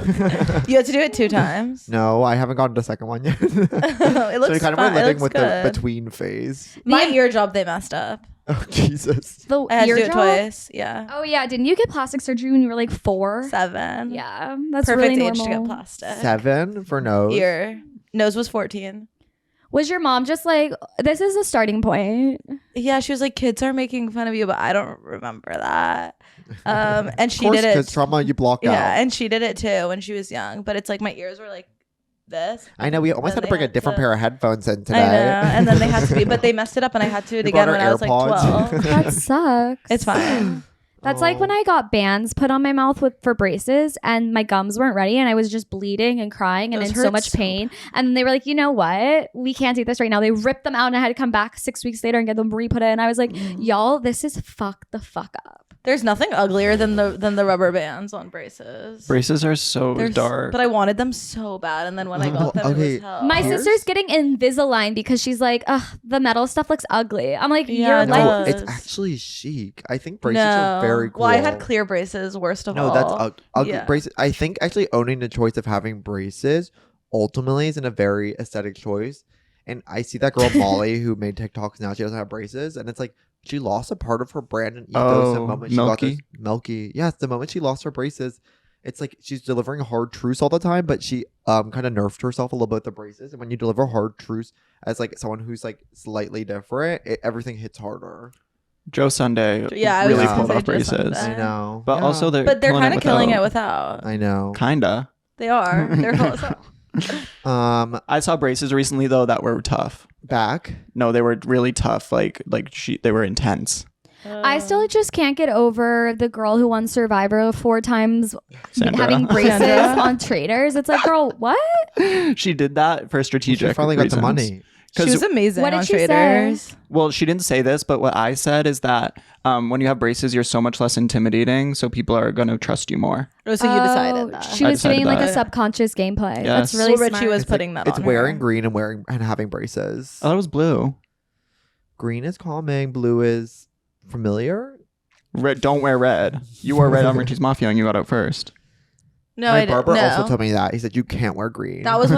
Speaker 1: You had to do it 2 times.
Speaker 3: No, I haven't gotten to the second one yet.
Speaker 1: It
Speaker 3: So
Speaker 1: looks
Speaker 3: we kind of
Speaker 1: fun.
Speaker 3: were
Speaker 1: It
Speaker 3: living
Speaker 1: looks
Speaker 3: with
Speaker 1: good.
Speaker 3: the between phase.
Speaker 1: My ear job, they messed up.
Speaker 3: Oh Jesus.
Speaker 2: The
Speaker 1: I had to
Speaker 2: ear
Speaker 1: do it
Speaker 2: job?
Speaker 1: twice. Yeah.
Speaker 2: Oh yeah, didn't you get plastic surgery when you were like 4?
Speaker 1: 7.
Speaker 2: Yeah, that's
Speaker 1: Perfect
Speaker 2: really
Speaker 1: age to get
Speaker 2: normal.
Speaker 1: plastic.
Speaker 3: 7 for nose.
Speaker 1: Ear. Nose was 14.
Speaker 2: Was your mom just like, this is a starting point?
Speaker 1: Yeah, she was like, kids are making fun of you, but I don't remember that. And she
Speaker 3: Of course,
Speaker 1: did it.
Speaker 3: because trauma you block
Speaker 1: Yeah,
Speaker 3: out.
Speaker 1: and she did it too when she was young. But it's like my ears were like this.
Speaker 3: I know we almost had
Speaker 1: Then
Speaker 3: to
Speaker 1: they
Speaker 3: bring a
Speaker 1: had
Speaker 3: different
Speaker 1: to-
Speaker 3: pair of headphones in today.
Speaker 1: I know, and then they had to be, but they messed it up, and I had to do it
Speaker 3: We
Speaker 1: again
Speaker 3: brought
Speaker 1: when
Speaker 3: our
Speaker 1: I was like
Speaker 3: AirPods.
Speaker 1: 12.
Speaker 2: That sucks.
Speaker 1: It's fine.
Speaker 2: That's like when I got bands put on my mouth for braces and my gums weren't ready and I was just bleeding and crying and
Speaker 1: Those
Speaker 2: in so
Speaker 1: hurt
Speaker 2: much
Speaker 1: so
Speaker 2: pain. And they were like, you know what? We can't do this right now. They ripped them out and I had to come back 6 weeks later and get them re-put in. And I was like, y'all, this is fuck the fuck up.
Speaker 1: There's nothing uglier than the rubber bands on braces.
Speaker 5: Braces are so
Speaker 1: They're
Speaker 5: dark.
Speaker 1: But I wanted them so bad, and then when I got them, it
Speaker 3: okay.
Speaker 1: was hell.
Speaker 2: My
Speaker 3: Here's-
Speaker 2: sister's getting Invisalign because she's like, ugh, the metal stuff looks ugly. I'm like,
Speaker 1: Yeah,
Speaker 2: you're
Speaker 1: it
Speaker 2: like,
Speaker 3: No,
Speaker 1: does.
Speaker 3: it's actually chic. I think braces are very cool.
Speaker 1: Well, I had clear braces. Worst of all.
Speaker 3: No, that's ugly.
Speaker 1: Yeah.
Speaker 3: Braces. I think actually owning the choice of having braces ultimately isn't a very aesthetic choice. And I see that girl Molly who made TikToks now. She doesn't have braces, and it's like she lost a part of her brand and ethos the
Speaker 5: Oh,
Speaker 3: moment she
Speaker 5: Milky?
Speaker 3: got those Milky. Yes, the moment she lost her braces, it's like she's delivering hard truths all the time, but she kind of nerfed herself a little bit with the braces. And when you deliver hard truths as like someone who's like slightly different, everything hits harder.
Speaker 5: Joe Sunday
Speaker 1: Yeah, I was
Speaker 5: really
Speaker 3: just
Speaker 5: pulled
Speaker 1: gonna
Speaker 5: off
Speaker 1: say Joe
Speaker 5: braces.
Speaker 1: Sunday.
Speaker 3: I know,
Speaker 5: But
Speaker 3: Yeah.
Speaker 5: also they're
Speaker 1: But they're
Speaker 5: kind of
Speaker 1: killing it without.
Speaker 3: I know.
Speaker 5: Kinda.
Speaker 1: They are. They're also.
Speaker 5: I saw braces recently though that were tough.
Speaker 3: Back.
Speaker 5: No, they were really tough. They were intense.
Speaker 2: I still just can't get over the girl who won Survivor 4 times
Speaker 5: Sandra.
Speaker 2: having braces
Speaker 1: Sandra.
Speaker 2: on traders. It's like, girl, what?
Speaker 5: She did that for
Speaker 3: She
Speaker 5: strategic
Speaker 3: finally got the
Speaker 5: reasons.
Speaker 3: money.
Speaker 1: She was amazing
Speaker 2: What did
Speaker 1: on
Speaker 2: she say?
Speaker 1: Traders.
Speaker 5: Well, she didn't say this, but what I said is that when you have braces, you're so much less intimidating, so people are going to trust you more.
Speaker 1: Oh, so you decided that.
Speaker 2: She
Speaker 5: I
Speaker 2: was doing
Speaker 5: decided
Speaker 2: like a
Speaker 5: that.
Speaker 2: subconscious gameplay.
Speaker 5: Yes.
Speaker 2: That's really
Speaker 1: Well, Richie
Speaker 2: smart.
Speaker 1: was
Speaker 3: It's
Speaker 1: putting
Speaker 3: like,
Speaker 1: that
Speaker 3: it's
Speaker 1: on
Speaker 3: wearing
Speaker 1: her.
Speaker 3: green and having braces.
Speaker 5: I thought it was blue.
Speaker 3: Green is calming. Blue is familiar.
Speaker 5: Red, don't wear red. You wore red on Richie's Mafia and you got out first.
Speaker 1: No,
Speaker 3: My
Speaker 1: I didn't.
Speaker 3: barber
Speaker 1: No.
Speaker 3: also told me that. He said you can't wear green.
Speaker 1: That was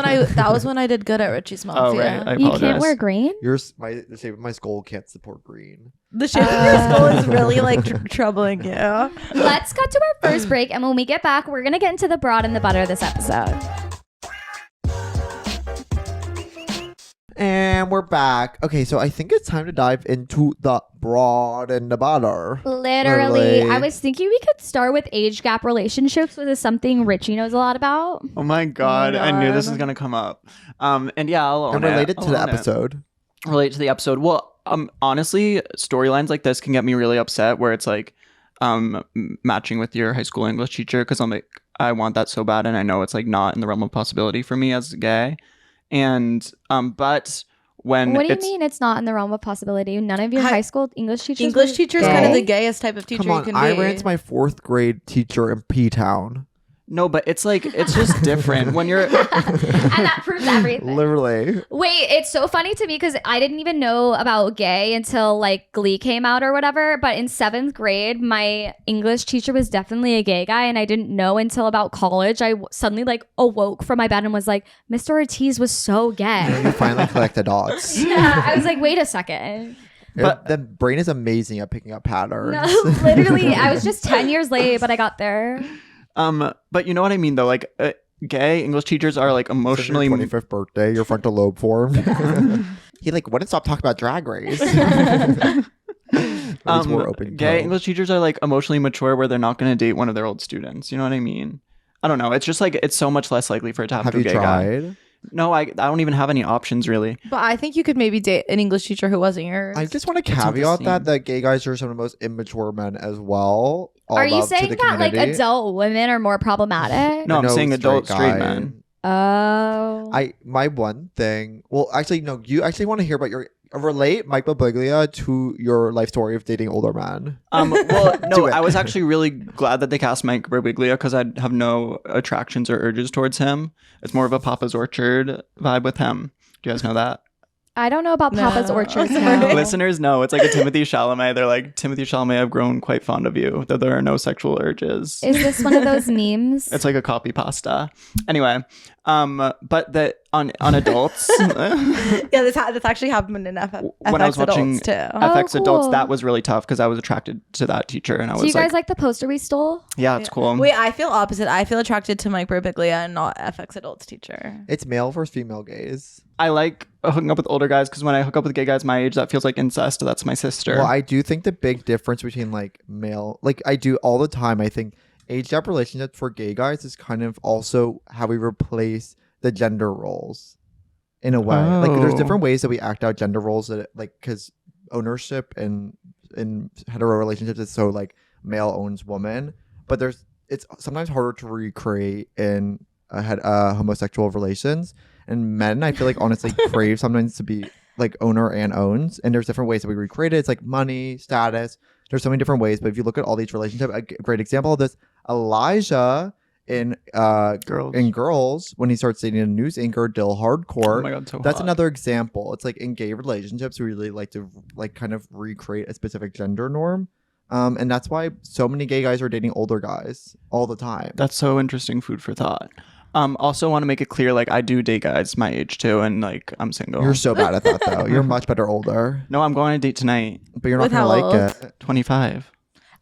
Speaker 1: when I did good at Richie's Mafia.
Speaker 5: Oh, right. I
Speaker 2: You
Speaker 5: apologize.
Speaker 2: can't wear green?
Speaker 3: the shape of my skull can't support green.
Speaker 1: The shape of your skull is really like troubling you.
Speaker 2: Let's cut to our first break. And when we get back, we're going to get into the broad and the butter this episode.
Speaker 3: And we're back. Okay, so I think it's time to dive into the broad and the butter.
Speaker 2: Literally. I was thinking we could start with age gap relationships, which is something Richie knows a lot about.
Speaker 5: Oh my god, I knew this
Speaker 1: God.
Speaker 5: was gonna come up. And yeah, I'll own
Speaker 3: And
Speaker 5: it.
Speaker 3: related to
Speaker 5: I'll
Speaker 3: the
Speaker 5: own it.
Speaker 3: episode.
Speaker 5: Relate to the episode. Well, honestly, storylines like this can get me really upset where it's like matching with your high school English teacher because I'm like, I want that so bad and I know it's like not in the realm of possibility for me as gay. And but when
Speaker 2: What do you
Speaker 5: it's
Speaker 2: mean it's not in the realm of possibility? None of your high school English teachers
Speaker 1: English
Speaker 2: were
Speaker 1: teacher's
Speaker 2: gay?
Speaker 1: kind of the gayest type of teacher
Speaker 3: Come on,
Speaker 1: you can
Speaker 3: I
Speaker 1: be.
Speaker 3: ran to my 4th grade teacher in P-Town.
Speaker 5: no, but it's like it's just different when you're
Speaker 2: And that proves everything.
Speaker 3: Literally.
Speaker 2: Wait, it's so funny to me because I didn't even know about gay until like Glee came out or whatever. But in 7th grade, my English teacher was definitely a gay guy, and I didn't know until about college. I suddenly like awoke from my bed and was like, Mr. Ortiz was so
Speaker 3: You
Speaker 2: gay.
Speaker 3: finally collect the dots.
Speaker 2: Yeah, I was like, wait a second.
Speaker 3: But the brain is amazing at picking up patterns.
Speaker 2: No, literally, I was just 10 years late, but I got there.
Speaker 5: but you know what I mean though, like gay English teachers are like emotionally
Speaker 3: It's your 25th birthday, your frontal lobe formed. He like wouldn't stop talking about Drag Race. At least more open
Speaker 5: gay
Speaker 3: toe.
Speaker 5: English teachers are like emotionally mature where they're not going to date one of their old students. You know what I mean? I don't know. It's just like it's so much less likely for it to happen
Speaker 3: Have
Speaker 5: to
Speaker 3: you
Speaker 5: a gay guy.
Speaker 3: tried?
Speaker 5: No, I don't even have any options really.
Speaker 1: But I think you could maybe date an English teacher who wasn't yours.
Speaker 3: I just want to
Speaker 5: not the
Speaker 3: caveat that
Speaker 5: same.
Speaker 3: that gay guys are some of the most immature men as well. All
Speaker 2: Are you
Speaker 3: love to
Speaker 2: saying
Speaker 3: the
Speaker 2: that like
Speaker 3: community.
Speaker 2: adult women are more problematic?
Speaker 5: No, I'm
Speaker 3: No,
Speaker 5: saying adult straight
Speaker 3: guy.
Speaker 5: men.
Speaker 2: Oh.
Speaker 3: My one thing. Well, actually, no. You actually want to hear about your relate Michael Bublé to your life story of dating older men.
Speaker 5: Well,
Speaker 3: Do
Speaker 5: no,
Speaker 3: it.
Speaker 5: I was actually really glad that they cast Mike Birbiglia because I have no attractions or urges towards him. It's more of a Papa's Orchard vibe with him. Do you guys know that?
Speaker 2: I don't know about Papa's
Speaker 1: No.
Speaker 2: Orchard
Speaker 1: Sorry.
Speaker 2: now.
Speaker 5: Listeners know it's like a Timothy Chalamet. They're like, Timothy Chalamet, I've grown quite fond of you, though there are no sexual urges.
Speaker 2: Is this one of those memes?
Speaker 5: It's like a copy pasta. Anyway, but that on adults.
Speaker 1: Yeah, that's actually happened in FX
Speaker 5: When I was watching
Speaker 1: adults too.
Speaker 5: FX
Speaker 2: Oh,
Speaker 5: adults,
Speaker 2: cool.
Speaker 5: that was really tough because I was attracted to that teacher, and I
Speaker 2: Do
Speaker 5: was
Speaker 2: you guys like the poster we stole?
Speaker 5: yeah, it's cool.
Speaker 1: Wait, I feel opposite. I feel attracted to Mike Birbiglia and not FX adults teacher.
Speaker 3: It's male versus female gaze.
Speaker 5: I like hooking up with older guys because when I hook up with gay guys my age, that feels like incest. That's my sister.
Speaker 3: Well, I do think the big difference between like male, like I do all the time, I think age gap relationships for gay guys is kind of also how we replace the gender roles in a way. Like there's
Speaker 5: Oh.
Speaker 3: different ways that we act out gender roles that like because ownership in hetero relationships is so like male owns woman, but it's sometimes harder to recreate in homosexual relations. And men, I feel like honestly crave sometimes to be like owner and owns, and there's different ways that we recreate it. It's like money, status. There's so many different ways, but if you look at all these relationships, a great example of this, Elijah in Girls, when he starts dating a news anchor, Dill Hardcore.
Speaker 5: Oh my God, so
Speaker 3: that's
Speaker 5: hot.
Speaker 3: another example. It's like in gay relationships, we really like to like kind of recreate a specific gender norm. And that's why so many gay guys are dating older guys all the time.
Speaker 5: That's so interesting. Food for thought. Also want to make it clear, like I do date guys my age too, and like I'm single.
Speaker 3: You're so bad at that though. You're much better older,
Speaker 5: No, I'm going on a date tonight.
Speaker 3: but you're not
Speaker 1: With
Speaker 3: gonna
Speaker 1: how
Speaker 3: like
Speaker 1: old?
Speaker 3: it.
Speaker 5: 25.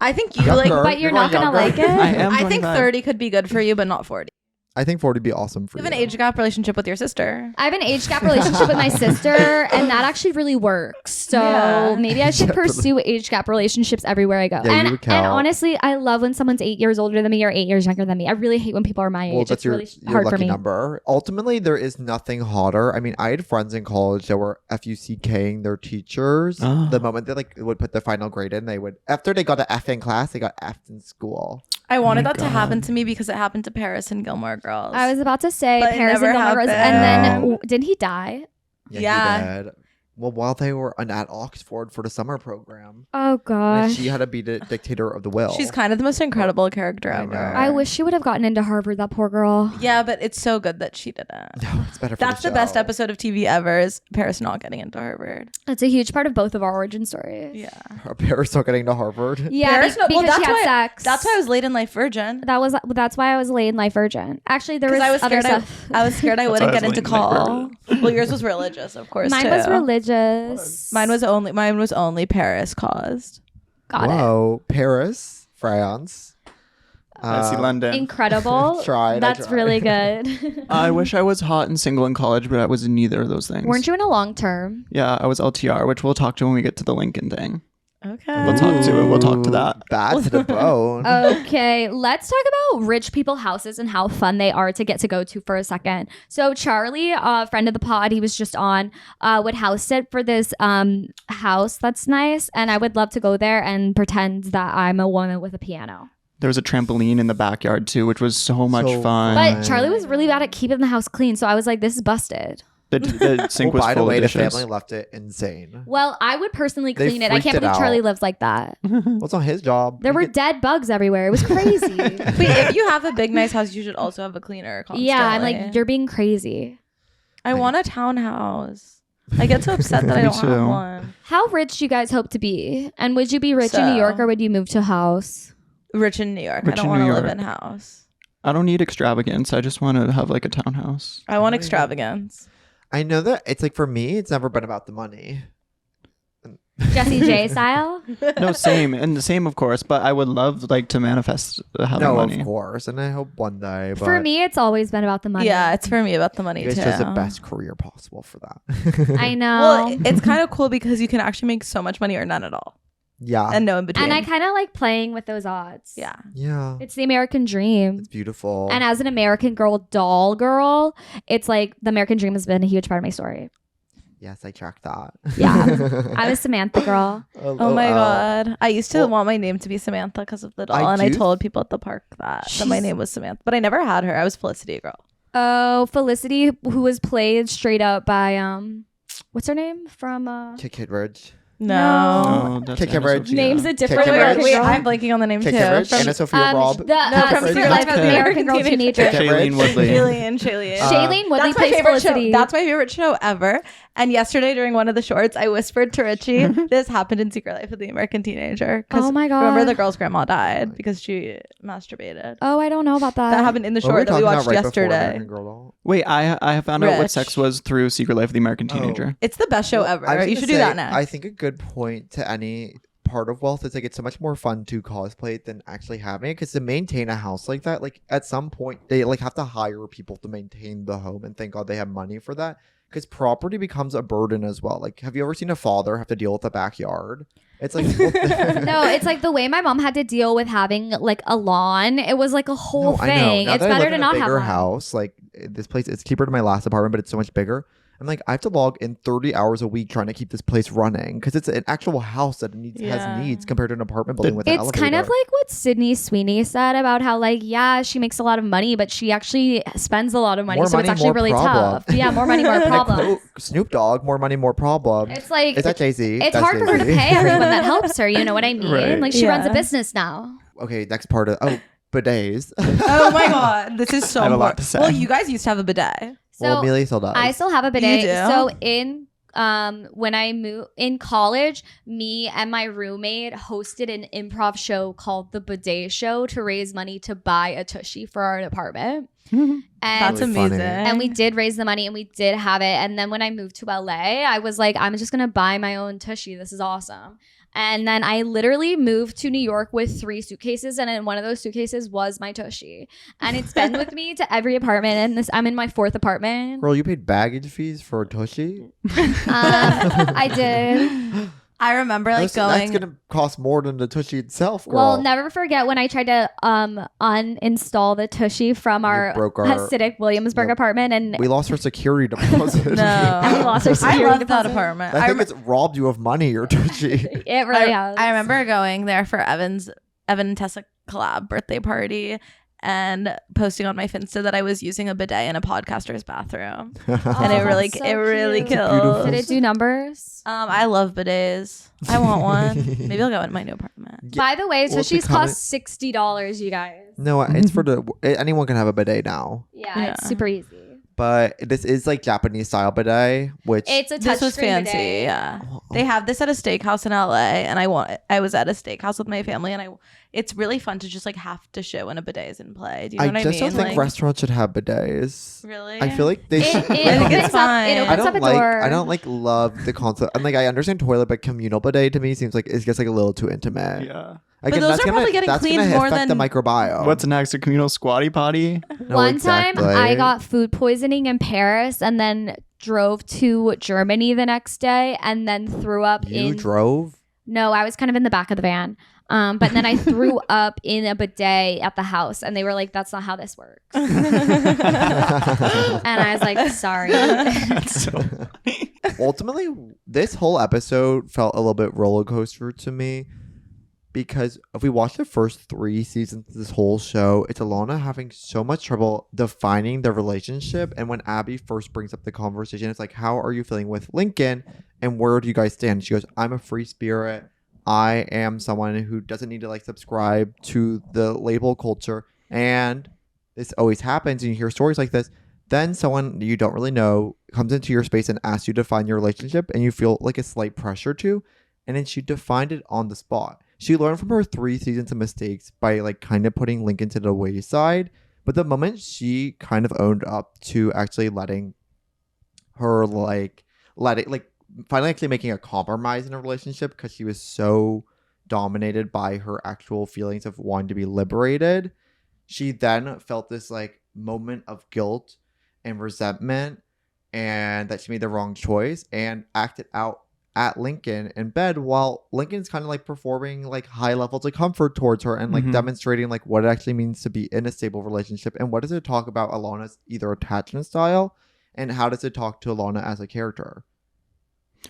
Speaker 1: I think you
Speaker 3: Younger.
Speaker 1: like.
Speaker 2: But you're not
Speaker 3: going
Speaker 2: gonna
Speaker 3: younger.
Speaker 2: like it?
Speaker 5: I am.
Speaker 1: I think
Speaker 5: 25.
Speaker 1: 30 could be good for you, but not 40.
Speaker 3: I think 40 would be awesome for
Speaker 1: You
Speaker 3: you.
Speaker 1: have an age gap relationship with your sister.
Speaker 2: I have an age gap relationship with my sister, and that actually really works. So
Speaker 1: Yeah.
Speaker 2: maybe I should pursue age gap relationships everywhere I go.
Speaker 3: Yeah, you
Speaker 2: and,
Speaker 3: would count.
Speaker 2: honestly, I love when someone's 8 years older than me or 8 years younger than me. I really hate when people are my age.
Speaker 3: Well,
Speaker 2: It's
Speaker 3: that's your,
Speaker 2: really
Speaker 3: your
Speaker 2: hard
Speaker 3: lucky
Speaker 2: for me.
Speaker 3: number. Ultimately, there is nothing hotter. I mean, I had friends in college that were FUCKing their teachers.
Speaker 5: Oh.
Speaker 3: The moment they like would put the final grade in, they would after they got an F in class, they got F'd in school.
Speaker 1: I wanted
Speaker 5: my
Speaker 1: that to happen
Speaker 5: God.
Speaker 1: to me because it happened to Paris and Gilmore Girls.
Speaker 2: I was about to say
Speaker 1: But it
Speaker 2: Paris and
Speaker 1: never
Speaker 2: Gilmore Girls, and
Speaker 1: happened.
Speaker 2: then didn't he die?
Speaker 1: Yeah.
Speaker 3: He did. Well, while they were at Oxford for the summer program,
Speaker 2: Oh
Speaker 3: and
Speaker 2: gosh.
Speaker 3: she had to be the dictator of the will.
Speaker 1: She's kind of the most incredible character
Speaker 3: I
Speaker 1: ever.
Speaker 3: know.
Speaker 2: I wish she would have gotten into Harvard, that poor girl.
Speaker 1: Yeah, but it's so good that she didn't.
Speaker 3: No, it's better. For
Speaker 1: That's the best
Speaker 3: show.
Speaker 1: episode of TV ever is Paris not getting into Harvard.
Speaker 2: It's a huge part of both of our origin stories.
Speaker 1: Yeah.
Speaker 3: Her parents not getting to Harvard.
Speaker 2: Yeah,
Speaker 1: Paris,
Speaker 2: because
Speaker 1: well,
Speaker 2: she
Speaker 1: that's
Speaker 2: had
Speaker 1: why-
Speaker 2: sex.
Speaker 1: That's why I was late in life virgin.
Speaker 2: That's why I was late in life virgin. Actually, there was,
Speaker 1: Because I was
Speaker 2: other
Speaker 1: scared.
Speaker 2: stuff.
Speaker 1: I was scared I
Speaker 5: That's
Speaker 1: wouldn't
Speaker 5: why I
Speaker 1: get
Speaker 5: was
Speaker 1: into
Speaker 5: late in life
Speaker 1: call. Well, yours was religious, of course.
Speaker 2: Mine
Speaker 1: too.
Speaker 2: was religious.
Speaker 1: Mine was only Paris caused.
Speaker 2: Got it.
Speaker 3: Whoa, Paris, France.
Speaker 5: I see London.
Speaker 2: Incredible.
Speaker 3: Tried, I
Speaker 2: That's
Speaker 3: tried.
Speaker 2: really good.
Speaker 5: I wish I was hot and single in college, but I was neither of those things.
Speaker 2: Weren't you in a long term?
Speaker 5: Yeah, I was LTR, which we'll talk to when we get to the Lincoln thing.
Speaker 1: Okay.
Speaker 5: We'll talk to it. We'll talk to that.
Speaker 3: Bad to the bone.
Speaker 2: Okay, let's talk about rich people houses and how fun they are to get to go to for a second. So Charlie, a friend of the pod, he was just on, would house sit for this house that's nice, and I would love to go there and pretend that I'm a woman with a piano.
Speaker 5: There was a trampoline in the backyard too, which was so much
Speaker 3: So
Speaker 5: fun.
Speaker 2: But Charlie was really bad at keeping the house clean, so I was like, this is busted.
Speaker 5: The sink
Speaker 3: Well,
Speaker 5: was
Speaker 3: by the
Speaker 5: full
Speaker 3: way,
Speaker 5: of
Speaker 3: the
Speaker 5: dishes.
Speaker 3: family left it insane.
Speaker 2: Well, I would personally
Speaker 3: They
Speaker 2: clean it. I
Speaker 3: freaked
Speaker 2: can't
Speaker 3: it
Speaker 2: believe Charlie
Speaker 3: out.
Speaker 2: lives like that.
Speaker 3: Well, it's not his job.
Speaker 2: There
Speaker 3: You
Speaker 2: were
Speaker 3: get-
Speaker 2: dead bugs everywhere. It was crazy.
Speaker 1: Wait, if you have a big nice house, you should also have a cleaner. Constantly.
Speaker 2: Yeah, I'm like, you're being crazy.
Speaker 1: I want a townhouse. I get so upset that I
Speaker 5: Me
Speaker 1: don't have
Speaker 5: too.
Speaker 1: one.
Speaker 2: How rich do you guys hope to be? And would you be rich in New York
Speaker 1: So-
Speaker 2: or would you move to a house?
Speaker 1: Rich in New York.
Speaker 5: Rich
Speaker 1: I don't
Speaker 5: in
Speaker 1: want to
Speaker 5: New
Speaker 1: live
Speaker 5: York.
Speaker 1: in house.
Speaker 5: I don't need extravagance. I just want to have like a townhouse.
Speaker 1: I want extravagance.
Speaker 3: I know that it's like for me, it's never been about the money.
Speaker 2: Jesse J style?
Speaker 5: No, same and the same, of course. But I would love like to manifest having
Speaker 3: No,
Speaker 5: money.
Speaker 3: of course, and I hope one day. But
Speaker 2: For me, it's always been about the money.
Speaker 1: Yeah, it's for me about the money
Speaker 3: you guys
Speaker 1: too.
Speaker 3: chose the best career possible for that.
Speaker 2: I know.
Speaker 1: Well, it's kind of cool because you can actually make so much money or none at all,
Speaker 3: Yeah,
Speaker 1: and no in between.
Speaker 2: and I kind of like playing with those odds.
Speaker 1: yeah.
Speaker 3: yeah,
Speaker 2: It's the American dream.
Speaker 3: it's beautiful.
Speaker 2: And as an American doll girl, it's like the American dream has been a huge part of my story.
Speaker 3: yes, I tracked that.
Speaker 2: Yeah. I was Samantha girl.
Speaker 1: Oh my god! I used to
Speaker 3: Well,
Speaker 1: want my name to be Samantha because of the doll,
Speaker 3: I
Speaker 1: and I
Speaker 3: do-
Speaker 1: told people at the park that my
Speaker 2: She's-
Speaker 1: name was Samantha, but I never had her. I was Felicity girl.
Speaker 2: Oh, Felicity, who was played straight up by what's her name from
Speaker 3: Kick Ridge.
Speaker 1: No.
Speaker 5: Oh, that's
Speaker 3: Kick
Speaker 5: Anna
Speaker 3: Average.
Speaker 5: Sophia.
Speaker 2: names a different
Speaker 3: Kick
Speaker 2: American
Speaker 1: Wait,
Speaker 2: girl.
Speaker 1: I'm blanking on the name
Speaker 3: Kick
Speaker 1: too.
Speaker 3: Average.
Speaker 1: From
Speaker 3: Anna Sophia Robb.
Speaker 2: The
Speaker 1: from
Speaker 2: Secret
Speaker 1: Secret
Speaker 2: Life
Speaker 1: Life
Speaker 2: of
Speaker 1: of
Speaker 2: American Girl
Speaker 1: Teenager.
Speaker 2: Teenager.
Speaker 3: Kick
Speaker 5: Shailene
Speaker 3: Average.
Speaker 5: Woodley.
Speaker 1: Shailene.
Speaker 2: Shailene Woodley
Speaker 1: That's my
Speaker 2: plays
Speaker 1: favorite
Speaker 2: Felicity.
Speaker 1: show. That's my favorite show ever. And yesterday during one of the shorts, I whispered to Richie, this happened in Secret Life of the American Teenager.
Speaker 2: Oh my God.
Speaker 1: Remember the girl's grandma died because she masturbated.
Speaker 2: Oh, I don't know about that.
Speaker 1: That happened in the
Speaker 3: What were
Speaker 1: short that we
Speaker 3: talking about
Speaker 1: watched
Speaker 3: right before
Speaker 1: yesterday.
Speaker 3: American Girl doll?
Speaker 5: Wait, I have found out what
Speaker 1: Rich.
Speaker 5: sex was through Secret Life of the American Teenager.
Speaker 1: It's the best show ever.
Speaker 3: I was
Speaker 1: You
Speaker 3: gonna
Speaker 1: should do
Speaker 3: say,
Speaker 1: that next.
Speaker 3: I think a good point to any part of wealth is like it's so much more fun to cosplay than actually having it, because to maintain a house like that, like at some point they like have to hire people to maintain the home, and thank God they have money for that, because property becomes a burden as well. Like, have you ever seen a father have to deal with a backyard? It's like
Speaker 2: No, it's like the way my mom had to deal with having like a lawn. It was like a whole
Speaker 3: I know.
Speaker 2: thing.
Speaker 3: Now
Speaker 2: It's
Speaker 3: that I
Speaker 2: better
Speaker 3: live
Speaker 2: to
Speaker 3: in
Speaker 2: not
Speaker 3: a
Speaker 2: have
Speaker 3: bigger
Speaker 2: one.
Speaker 3: house, like this place, it's cheaper than my last apartment, but it's so much bigger. I'm like, I have to log in 30 hours a week trying to keep this place running, because it's an actual house that needs
Speaker 1: Yeah.
Speaker 3: has needs compared to an apartment building with an
Speaker 2: It's
Speaker 3: elevator.
Speaker 2: kind of like what Sydney Sweeney said about how, like, yeah, she makes a lot of money, but she actually spends a lot of money.
Speaker 3: More
Speaker 2: So
Speaker 3: money,
Speaker 2: it's actually
Speaker 3: more
Speaker 2: really
Speaker 3: problem.
Speaker 2: tough. Yeah, more money, more
Speaker 3: And a
Speaker 2: problems.
Speaker 3: quote, Snoop Dogg, more money, more problem.
Speaker 2: It's like,
Speaker 3: Is that Jay-Z?
Speaker 2: it's
Speaker 3: That's
Speaker 2: hard for her to
Speaker 3: Jay-Z.
Speaker 2: pay everyone that helps her. You know what I mean?
Speaker 5: Right.
Speaker 2: Like, she runs a
Speaker 1: Yeah.
Speaker 2: business now.
Speaker 3: Okay, next part of bidets.
Speaker 1: Oh my God. This is so
Speaker 5: I have a lot
Speaker 1: important.
Speaker 5: to say.
Speaker 1: Well, you guys used to have a bidet.
Speaker 2: So
Speaker 3: Well, Amelia still does.
Speaker 2: I still have a bidet.
Speaker 1: You do?
Speaker 2: So in when I moved in college, me and my roommate hosted an improv show called the Bidet Show to raise money to buy a tushy for our apartment. And
Speaker 1: That's
Speaker 3: Really funny.
Speaker 1: amazing.
Speaker 2: and we did raise the money and we did have it. And then when I moved to LA, I was like, I'm just gonna buy my own tushy. This is awesome. And then I literally moved to New York with 3 suitcases, and in one of those suitcases was my tushy. And it's been with me to every apartment. And I'm in my 4th apartment.
Speaker 3: Girl, you paid baggage fees for a tushy?
Speaker 2: I did.
Speaker 1: I remember like
Speaker 3: That's
Speaker 1: going.
Speaker 3: gonna cost more than the tushy itself, girl.
Speaker 2: Well, never forget when I tried to uninstall the tushy from our
Speaker 3: broke our-
Speaker 2: Hasidic Williamsburg
Speaker 3: Yep.
Speaker 2: apartment, and
Speaker 3: We lost our security deposit.
Speaker 1: No.
Speaker 2: And we lost our
Speaker 1: I
Speaker 2: security
Speaker 1: love that
Speaker 2: deposit.
Speaker 1: apartment.
Speaker 3: I think
Speaker 1: rem-
Speaker 3: it's robbed you of money, your tushy.
Speaker 2: it really has.
Speaker 1: I remember going there for Evan and Tessa collab birthday party and posting on my Finsta that I was using a bidet in a podcaster's bathroom. And it really
Speaker 2: that's so
Speaker 1: it really
Speaker 2: cute.
Speaker 1: killed.
Speaker 2: Did it do numbers?
Speaker 1: I love bidets. I want one. Maybe I'll go in my new apartment.
Speaker 2: By the way,
Speaker 3: Well,
Speaker 2: tushies
Speaker 3: to comment-
Speaker 2: cost $60, you guys.
Speaker 3: No, it's for the anyone can have a bidet now,
Speaker 2: Yeah,
Speaker 1: Yeah.
Speaker 2: it's super easy.
Speaker 3: but this is like Japanese style bidet, which
Speaker 2: It's a
Speaker 1: This was
Speaker 2: touchscreen
Speaker 1: fancy,
Speaker 2: bidet.
Speaker 1: yeah. They have this at a steakhouse in LA, and I was at a steakhouse with my family, and it's really fun to just like have to show when a bidet is in play. Do you know
Speaker 3: I
Speaker 1: what I
Speaker 3: just
Speaker 1: mean?
Speaker 3: don't think
Speaker 1: Like,
Speaker 3: restaurants should have bidets.
Speaker 1: really.
Speaker 3: I feel like they
Speaker 2: It,
Speaker 3: should.
Speaker 2: it
Speaker 1: I think it's
Speaker 2: opens up,
Speaker 1: fine.
Speaker 2: it
Speaker 1: I
Speaker 3: I
Speaker 2: opens up
Speaker 3: don't
Speaker 2: a
Speaker 3: like.
Speaker 2: door.
Speaker 3: I don't like love the concept. I'm like, I understand toilet, but communal bidet to me seems like it gets like a little too intimate.
Speaker 5: Yeah.
Speaker 3: Again,
Speaker 1: those
Speaker 3: that's
Speaker 1: are
Speaker 3: gonna,
Speaker 1: probably getting
Speaker 3: that's
Speaker 1: cleaned
Speaker 3: gonna
Speaker 1: more
Speaker 3: affect the
Speaker 1: than-
Speaker 3: microbiome.
Speaker 5: What's next? A communal squatty potty?
Speaker 3: No,
Speaker 2: One time
Speaker 3: exactly.
Speaker 2: I got food poisoning in Paris and then drove to Germany the next day and then threw up
Speaker 3: You
Speaker 2: in
Speaker 3: drove?
Speaker 2: No, I was kind of in the back of the van. But then I threw up in a bidet at the house and they were like, that's not how this works. And I was like, sorry.
Speaker 5: That's so
Speaker 3: Ultimately, this whole episode felt a little bit roller coaster to me, because if we watch the first 3 seasons of this whole show, it's Alana having so much trouble defining the relationship. And when Abby first brings up the conversation, it's like, how are you feeling with Lincoln? And where do you guys stand? She goes, I'm a free spirit. I am someone who doesn't need to like subscribe to the label culture. And this always happens. And you hear stories like this. Then someone you don't really know comes into your space and asks you to define your relationship, and you feel like a slight pressure to. And then she defined it on the spot. She learned from her 3 seasons of mistakes by like kind of putting Lincoln to the wayside. But the moment she kind of owned up to actually letting her finally actually making a compromise in a relationship, because she was so dominated by her actual feelings of wanting to be liberated, she then felt this like moment of guilt and resentment, and that she made the wrong choice, and acted out at Lincoln in bed, while Lincoln's kind of like performing like high levels of comfort towards her and like
Speaker 5: Mhm.
Speaker 3: demonstrating like what it actually means to be in a stable relationship, and what does it talk about Alana's either attachment style, and how does it talk to Alana as a character.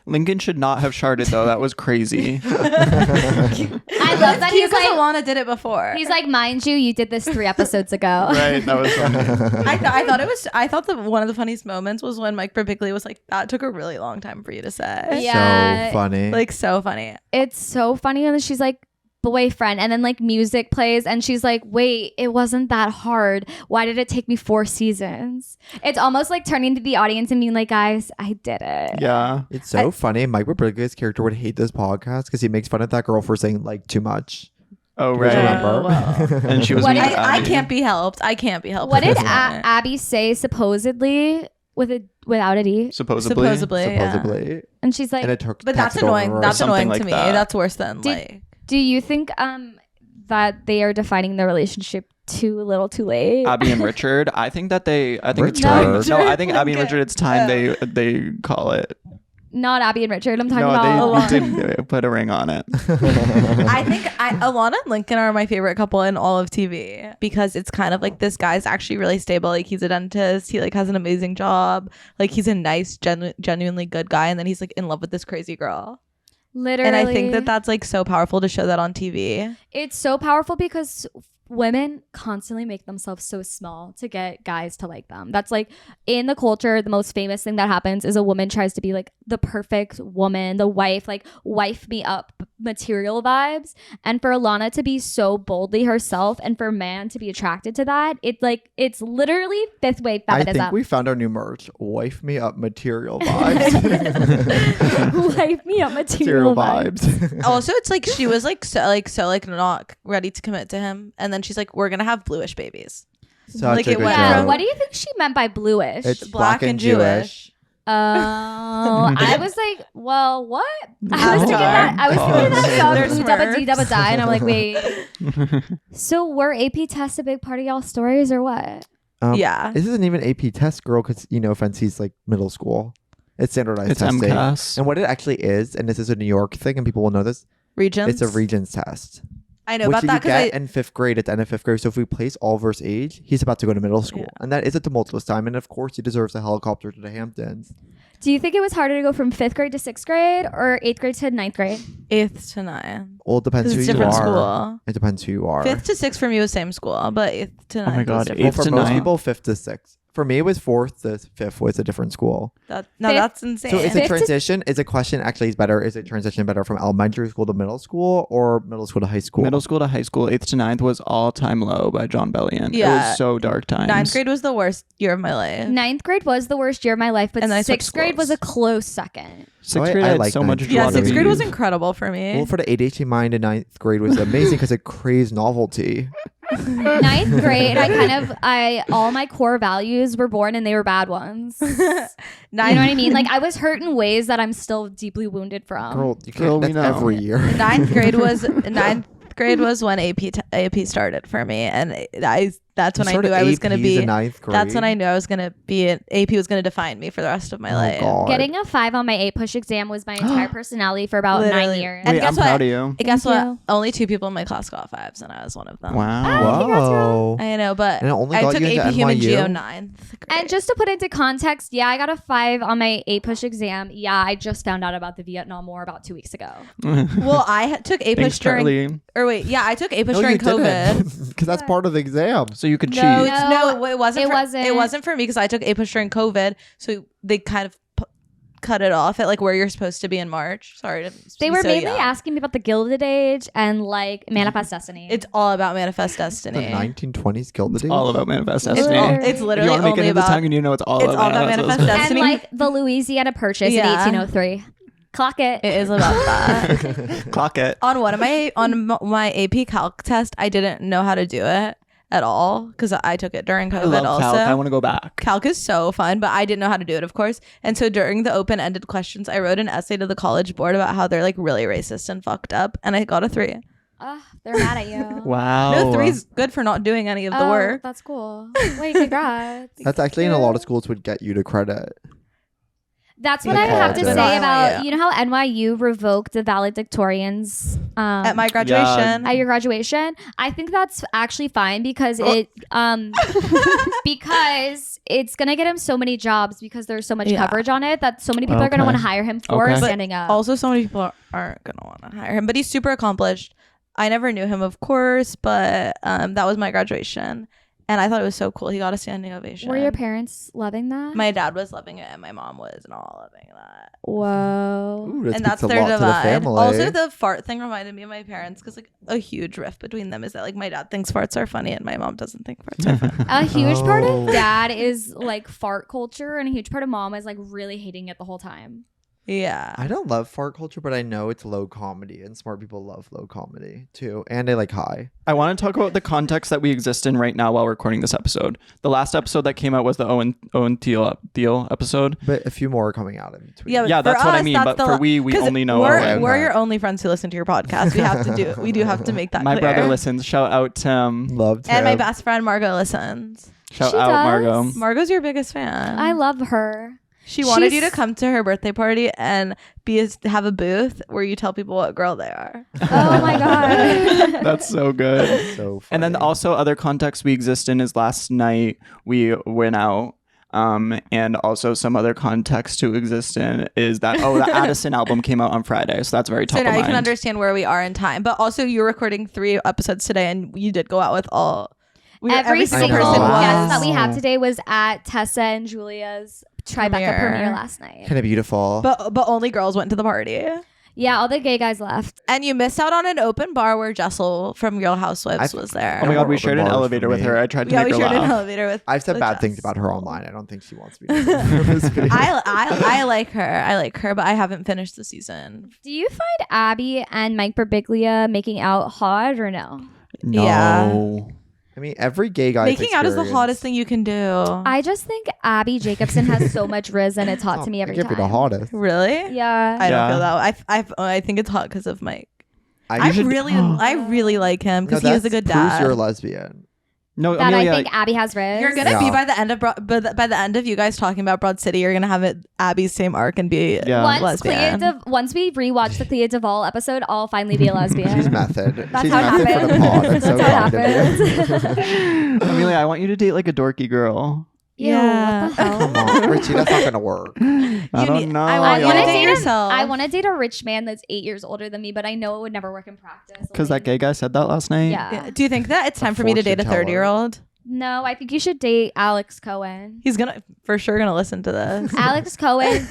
Speaker 5: Lincoln should not have sharded though. That was crazy.
Speaker 2: I love that he's
Speaker 1: because
Speaker 2: like,
Speaker 1: Alana did it before.
Speaker 2: he's like, mind you did this 3 episodes ago.
Speaker 5: Right. That was funny.
Speaker 1: I thought that one of the funniest moments was when Mike Birbiglia was like, that took a really long time for you to say.
Speaker 2: Yeah.
Speaker 3: So funny.
Speaker 1: Like, so funny.
Speaker 2: It's so funny. And then she's like, boyfriend, and then like music plays and she's like, wait, it wasn't that hard. Why did it take me 4 seasons? It's almost like turning to the audience and being like, guys, I did it.
Speaker 5: Yeah.
Speaker 3: It's so funny. Michael Bublé's character would hate this podcast because he makes fun of that girl for saying like too much.
Speaker 5: Oh,
Speaker 3: Do you guys
Speaker 5: right.
Speaker 3: remember?
Speaker 1: well.
Speaker 5: And she was
Speaker 2: What
Speaker 5: mean
Speaker 2: did-
Speaker 5: to
Speaker 1: I
Speaker 5: Abby.
Speaker 1: can't be helped. I can't be helped.
Speaker 2: What
Speaker 1: at
Speaker 2: did
Speaker 1: this moment.
Speaker 2: Abby say supposedly without a D?
Speaker 5: Supposedly.
Speaker 1: Yeah.
Speaker 3: Supposedly.
Speaker 2: And she's like,
Speaker 3: And it took
Speaker 1: But that's
Speaker 3: text over
Speaker 1: annoying.
Speaker 3: her.
Speaker 1: That's
Speaker 5: Something
Speaker 1: annoying
Speaker 5: like
Speaker 1: to me.
Speaker 5: that.
Speaker 1: That's worse than
Speaker 2: Did-
Speaker 1: like.
Speaker 2: do you think that they are defining their relationship too little too late?
Speaker 5: Abby and Richard. I think it's
Speaker 3: Richard.
Speaker 5: time. No, I think
Speaker 1: Richard,
Speaker 5: Abby and
Speaker 1: like,
Speaker 5: Richard, it's time they call it.
Speaker 2: Not Abby and Richard. I'm talking
Speaker 5: No,
Speaker 2: about
Speaker 5: they didn't put a ring on it.
Speaker 1: I think Alana and Lincoln are my favorite couple in all of TV because it's kind of like this guy's actually really stable. Like he's a dentist. He like has an amazing job. Like he's a nice, genuinely good guy. And then he's like in love with this crazy girl.
Speaker 2: literally.
Speaker 1: And I think that's like so powerful to show that on TV.
Speaker 2: It's so powerful because women constantly make themselves so small to get guys to like them. That's like in the culture, the most famous thing that happens is a woman tries to be like the perfect woman, the wife, like wife me up material vibes. And for Alana to be so boldly herself and for a man to be attracted to that, it's literally 5th wave
Speaker 3: I
Speaker 2: feminism.
Speaker 3: think we found our new merch. Wife me up material vibes.
Speaker 2: Wife me up material vibes.
Speaker 1: Also, it's like she was like so not ready to commit to him, and then she's like, "We're gonna have bluish babies."
Speaker 3: Such
Speaker 1: Like,
Speaker 3: a
Speaker 1: it
Speaker 3: good
Speaker 1: went
Speaker 2: Yeah,
Speaker 3: joke.
Speaker 2: what do you think she meant by bluish?
Speaker 3: It's
Speaker 1: Black and Jewish.
Speaker 2: Oh, I was like, well, what? I was thinking
Speaker 1: Avatar.
Speaker 2: that. I was thinking that
Speaker 1: There's
Speaker 2: song, double D,
Speaker 1: Smurfs.
Speaker 2: double die, and I'm like, wait. So were AP tests a big part of y'all stories or what?
Speaker 1: Yeah.
Speaker 3: This isn't even AP test, girl, because Fancy's like middle school. It's standardized
Speaker 5: It's
Speaker 3: testing.
Speaker 5: MCAS.
Speaker 3: And what it actually is, and this is a New York thing, and people will know this,
Speaker 1: Regions.
Speaker 3: it's a Regents test.
Speaker 1: I know
Speaker 3: which
Speaker 1: about
Speaker 3: you
Speaker 1: that
Speaker 3: get
Speaker 1: because
Speaker 3: in 5th grade at the end of 5th grade. So if we place all versus age, he's about to go to middle school.
Speaker 1: Yeah.
Speaker 3: And that is a tumultuous time. And of course, he deserves a helicopter to the Hamptons.
Speaker 2: Do you think it was harder to go from 5th grade to 6th grade or 8th grade to 9th grade?
Speaker 1: 8th to 9th.
Speaker 3: Well, it depends
Speaker 1: Because
Speaker 3: who
Speaker 1: it's
Speaker 3: you are.
Speaker 1: different school.
Speaker 3: It depends who you are.
Speaker 1: 5th to 6th for me was same school, but 8th to 9th
Speaker 5: Oh my God,
Speaker 1: was different.
Speaker 3: Well,
Speaker 5: 8th
Speaker 3: for
Speaker 5: to
Speaker 3: most
Speaker 5: 9th.
Speaker 3: people, 5th to 6th. For me, it was 4th to 5th was a different school.
Speaker 1: No,
Speaker 2: Fifth-
Speaker 1: that's insane.
Speaker 3: So is
Speaker 2: Fifth
Speaker 3: a
Speaker 2: to-
Speaker 3: transition, is a question actually is better, is a transition better from elementary school to middle school or middle school to high school?
Speaker 5: Middle school to high school, 8th to 9th was All Time Low by John Bellion. It
Speaker 1: Yeah.
Speaker 5: was so dark times.
Speaker 1: 9th grade was the worst year of my life.
Speaker 2: 9th grade was the worst year of my life, but
Speaker 1: And then I switched
Speaker 2: 6th grade was
Speaker 1: schools.
Speaker 2: a close second.
Speaker 5: 6th
Speaker 3: I
Speaker 5: grade, I had
Speaker 3: like
Speaker 5: so
Speaker 3: ninth
Speaker 5: much
Speaker 3: grade.
Speaker 1: Yeah,
Speaker 5: draw to
Speaker 1: 6th grade was
Speaker 5: read.
Speaker 1: incredible for me.
Speaker 3: Well, for the ADHD mind in 9th grade was amazing because it craves novelty.
Speaker 2: 9th grade, all my core values were born and they were bad ones. You know what I mean? Like I was hurt in ways that I'm still deeply wounded from.
Speaker 3: Girl, you
Speaker 5: Girl,
Speaker 3: can't.
Speaker 5: we
Speaker 3: That's
Speaker 5: know.
Speaker 3: every year.
Speaker 1: 9th grade was when AP started for me, and that's when I knew I was going to be.
Speaker 3: in 9th grade.
Speaker 1: That's when I knew I was going to be. AP was going to define me for the rest of my life.
Speaker 3: God.
Speaker 2: Getting a 5 on my 8 push exam was my entire personality for about 9
Speaker 1: Literally.
Speaker 2: years.
Speaker 1: And
Speaker 5: Wait,
Speaker 1: guess
Speaker 5: I'm
Speaker 1: what?
Speaker 5: proud of you.
Speaker 1: And guess
Speaker 2: Thank
Speaker 1: what?
Speaker 2: you.
Speaker 1: Only 2 people in my class got 5s, and I was one of them.
Speaker 5: Wow.
Speaker 3: Whoa.
Speaker 1: I know, but
Speaker 3: And it only
Speaker 1: I
Speaker 3: got
Speaker 1: took
Speaker 3: you into
Speaker 1: AP Human
Speaker 3: NYU?
Speaker 1: Geo 9th grade.
Speaker 2: And just to put into context, yeah, I got a 5 on my 8 push exam. Yeah, I just found out about the Vietnam War about 2 weeks ago.
Speaker 1: well, I took A push
Speaker 5: Thanks,
Speaker 1: during.
Speaker 5: Charlie.
Speaker 1: Or wait, yeah, I took A push
Speaker 3: No,
Speaker 1: during
Speaker 3: you didn't.
Speaker 1: COVID.
Speaker 3: Because that's part of the exam.
Speaker 5: So you could cheat.
Speaker 1: No,
Speaker 2: No,
Speaker 1: it wasn't.
Speaker 2: it
Speaker 1: for,
Speaker 2: wasn't.
Speaker 1: It wasn't for me because I took A push during COVID, so they kind of cut it off at like where you're supposed to be in March. Sorry to
Speaker 2: They
Speaker 1: be
Speaker 2: were
Speaker 1: so
Speaker 2: mainly
Speaker 1: young.
Speaker 2: asking me about the Gilded Age and like Manifest Destiny.
Speaker 1: It's all about Manifest
Speaker 3: The
Speaker 1: Destiny.
Speaker 3: 1920s Gilded Age.
Speaker 5: All about Manifest
Speaker 2: It's
Speaker 5: Destiny.
Speaker 2: all-
Speaker 1: It's
Speaker 5: If you
Speaker 1: literally
Speaker 5: want to make it
Speaker 1: only
Speaker 5: into
Speaker 1: about.
Speaker 5: tongue, you know it's all
Speaker 1: It's
Speaker 5: about
Speaker 1: all about Manifest
Speaker 5: Destiny.
Speaker 1: Destiny.
Speaker 2: and like the Louisiana Purchase
Speaker 1: Yeah.
Speaker 2: in 1803. Clock it.
Speaker 1: It is about that.
Speaker 5: Clock it.
Speaker 1: on my AP Calc test, I didn't know how to do it at all because I took it during
Speaker 5: I
Speaker 1: COVID.
Speaker 5: love
Speaker 1: Also,
Speaker 5: Calc. I want to go back.
Speaker 1: Calc is so fun, but I didn't know how to do it, of course. And so during the open-ended questions, I wrote an essay to the college board about how they're like really racist and fucked up, and I got a 3.
Speaker 2: Ugh, they're mad at you.
Speaker 5: Wow.
Speaker 1: No, 3's good for not doing any of the
Speaker 2: Oh,
Speaker 1: work.
Speaker 2: that's cool. Wait, congrats.
Speaker 3: That's actually in a lot of schools would get you to credit.
Speaker 2: That's what
Speaker 3: Yeah,
Speaker 2: I have to
Speaker 3: but
Speaker 2: say
Speaker 1: not
Speaker 2: about,
Speaker 1: NYU.
Speaker 2: you know how NYU revoked the valedictorians
Speaker 1: At my graduation,
Speaker 2: at your graduation? I think that's actually fine because it because it's gonna get him so many jobs because there's so much
Speaker 1: Yeah.
Speaker 2: coverage on it that so many people are gonna
Speaker 5: Okay.
Speaker 2: want to hire him for
Speaker 5: Okay.
Speaker 1: But
Speaker 2: standing up.
Speaker 1: also so many people aren't gonna want to hire him, but he's super accomplished. I never knew him, of course, but that was my graduation. And I thought it was so cool. He got a standing ovation.
Speaker 2: Were your parents loving that?
Speaker 1: My dad was loving it and my mom was not loving that.
Speaker 2: Whoa.
Speaker 3: Ooh, that
Speaker 1: And that's
Speaker 3: speaks a
Speaker 1: their
Speaker 3: lot to the
Speaker 1: divide.
Speaker 3: family.
Speaker 1: Also, the fart thing reminded me of my parents because like a huge rift between them is that like my dad thinks farts are funny and my mom doesn't think farts are funny.
Speaker 2: A huge part
Speaker 3: Oh.
Speaker 2: of dad is like fart culture, and a huge part of mom is like really hating it the whole time.
Speaker 1: Yeah.
Speaker 3: I don't love fart culture, but I know it's low comedy, and smart people love low comedy too, and they like high.
Speaker 5: I want to talk about the context that we exist in right now while recording this episode. The last episode that came out was the Owen Thiel episode.
Speaker 3: But a few more are coming out in between.
Speaker 1: Yeah, but
Speaker 5: Yeah,
Speaker 1: for
Speaker 5: that's what I
Speaker 1: us,
Speaker 5: mean,
Speaker 1: that's
Speaker 5: but
Speaker 1: the
Speaker 5: for
Speaker 1: la-
Speaker 5: we
Speaker 1: 'cause
Speaker 5: only know
Speaker 1: we're,
Speaker 3: Okay.
Speaker 1: we're your only friends who listen to your podcast. We do have to make that
Speaker 5: My
Speaker 1: clear.
Speaker 5: brother listens. Shout out Tim.
Speaker 3: Loved
Speaker 1: And my
Speaker 3: him.
Speaker 1: best friend Margot listens.
Speaker 5: Shout
Speaker 2: She
Speaker 5: out
Speaker 2: does.
Speaker 5: Margot.
Speaker 1: Margot's your biggest fan.
Speaker 2: I love her.
Speaker 1: She wanted you
Speaker 2: She's-
Speaker 1: to come to her birthday party and have a booth where you tell people what girl they are.
Speaker 2: Oh my god.
Speaker 5: That's so good.
Speaker 3: So funny.
Speaker 5: And then also other context we exist in is last night we went out. And also some other context to exist in is that the Addison album came out on Friday, so that's very top
Speaker 1: So now
Speaker 5: of
Speaker 1: you
Speaker 5: mind.
Speaker 1: can understand where we are in time. But also you're recording 3 episodes today and you did go out with
Speaker 2: Every
Speaker 1: single
Speaker 2: single
Speaker 3: person was.
Speaker 2: guest that we have today was at Tessa and Julia's Tribeca premiere last night.
Speaker 3: kind of beautiful.
Speaker 1: But only girls went to the party.
Speaker 2: Yeah, all the gay guys left.
Speaker 1: And you missed out on an open bar where Jessel from Real Housewives was there.
Speaker 5: Oh my god, we
Speaker 3: Open
Speaker 5: shared an
Speaker 3: bars for
Speaker 5: elevator with
Speaker 3: me.
Speaker 5: her. I tried to
Speaker 1: Yeah,
Speaker 5: make
Speaker 1: we
Speaker 5: her
Speaker 1: shared an
Speaker 5: laugh.
Speaker 1: elevator with.
Speaker 3: I've said
Speaker 1: with
Speaker 3: bad
Speaker 1: Jess.
Speaker 3: things about her online. I don't think she wants me to. This video.
Speaker 1: I like her. I like her, but I haven't finished the season.
Speaker 2: Do you find Abby and Mike Birbiglia making out hot or no?
Speaker 5: No.
Speaker 1: Yeah.
Speaker 3: I mean, every gay guy.
Speaker 1: Making out is the hottest thing you can do.
Speaker 2: I just think Abby Jacobson has so much riz and it's hot to me every
Speaker 3: Give
Speaker 2: time.
Speaker 3: me the hottest.
Speaker 1: Really?
Speaker 2: Yeah.
Speaker 1: I don't
Speaker 5: Yeah.
Speaker 1: feel that. I think it's hot because of Mike.
Speaker 3: I
Speaker 5: should-
Speaker 1: I really like him because he is a good dad.
Speaker 3: You're a lesbian.
Speaker 5: No,
Speaker 2: that
Speaker 5: Amelia,
Speaker 2: I think Abby has riz.
Speaker 1: You're gonna
Speaker 3: Yeah.
Speaker 1: be by the end of by the end of you guys talking about Broad City, you're gonna have it Abby's same arc and be
Speaker 5: Yeah.
Speaker 2: Once we rewatch the Clea Duvall episode, I'll finally be a lesbian.
Speaker 3: She's method.
Speaker 2: That's
Speaker 3: She's
Speaker 2: how it
Speaker 3: method for the
Speaker 2: happens.
Speaker 3: pod. It's so
Speaker 2: That's how
Speaker 3: kind
Speaker 2: it
Speaker 3: of you.
Speaker 5: Amelia, I want you to date like a dorky girl.
Speaker 2: Ew,
Speaker 1: Yeah.
Speaker 2: what the hell?
Speaker 3: Come on, Richie, that's not gonna work.
Speaker 5: I don't
Speaker 1: need-
Speaker 5: know.
Speaker 1: I
Speaker 2: I
Speaker 1: want
Speaker 2: want
Speaker 1: you
Speaker 2: to
Speaker 1: to
Speaker 2: date
Speaker 1: date yourself.
Speaker 2: I want to date a rich man that's 8 years older than me, but I know it would never work in practice.
Speaker 5: Because that gay guy said that last night.
Speaker 2: Yeah.
Speaker 1: Do you think that it's time for me to date a
Speaker 3: fortune teller.
Speaker 1: 30-year-old?
Speaker 2: No, I think you should date Alex Cohen.
Speaker 1: He's gonna for sure gonna listen to this.
Speaker 2: Alex Cohen.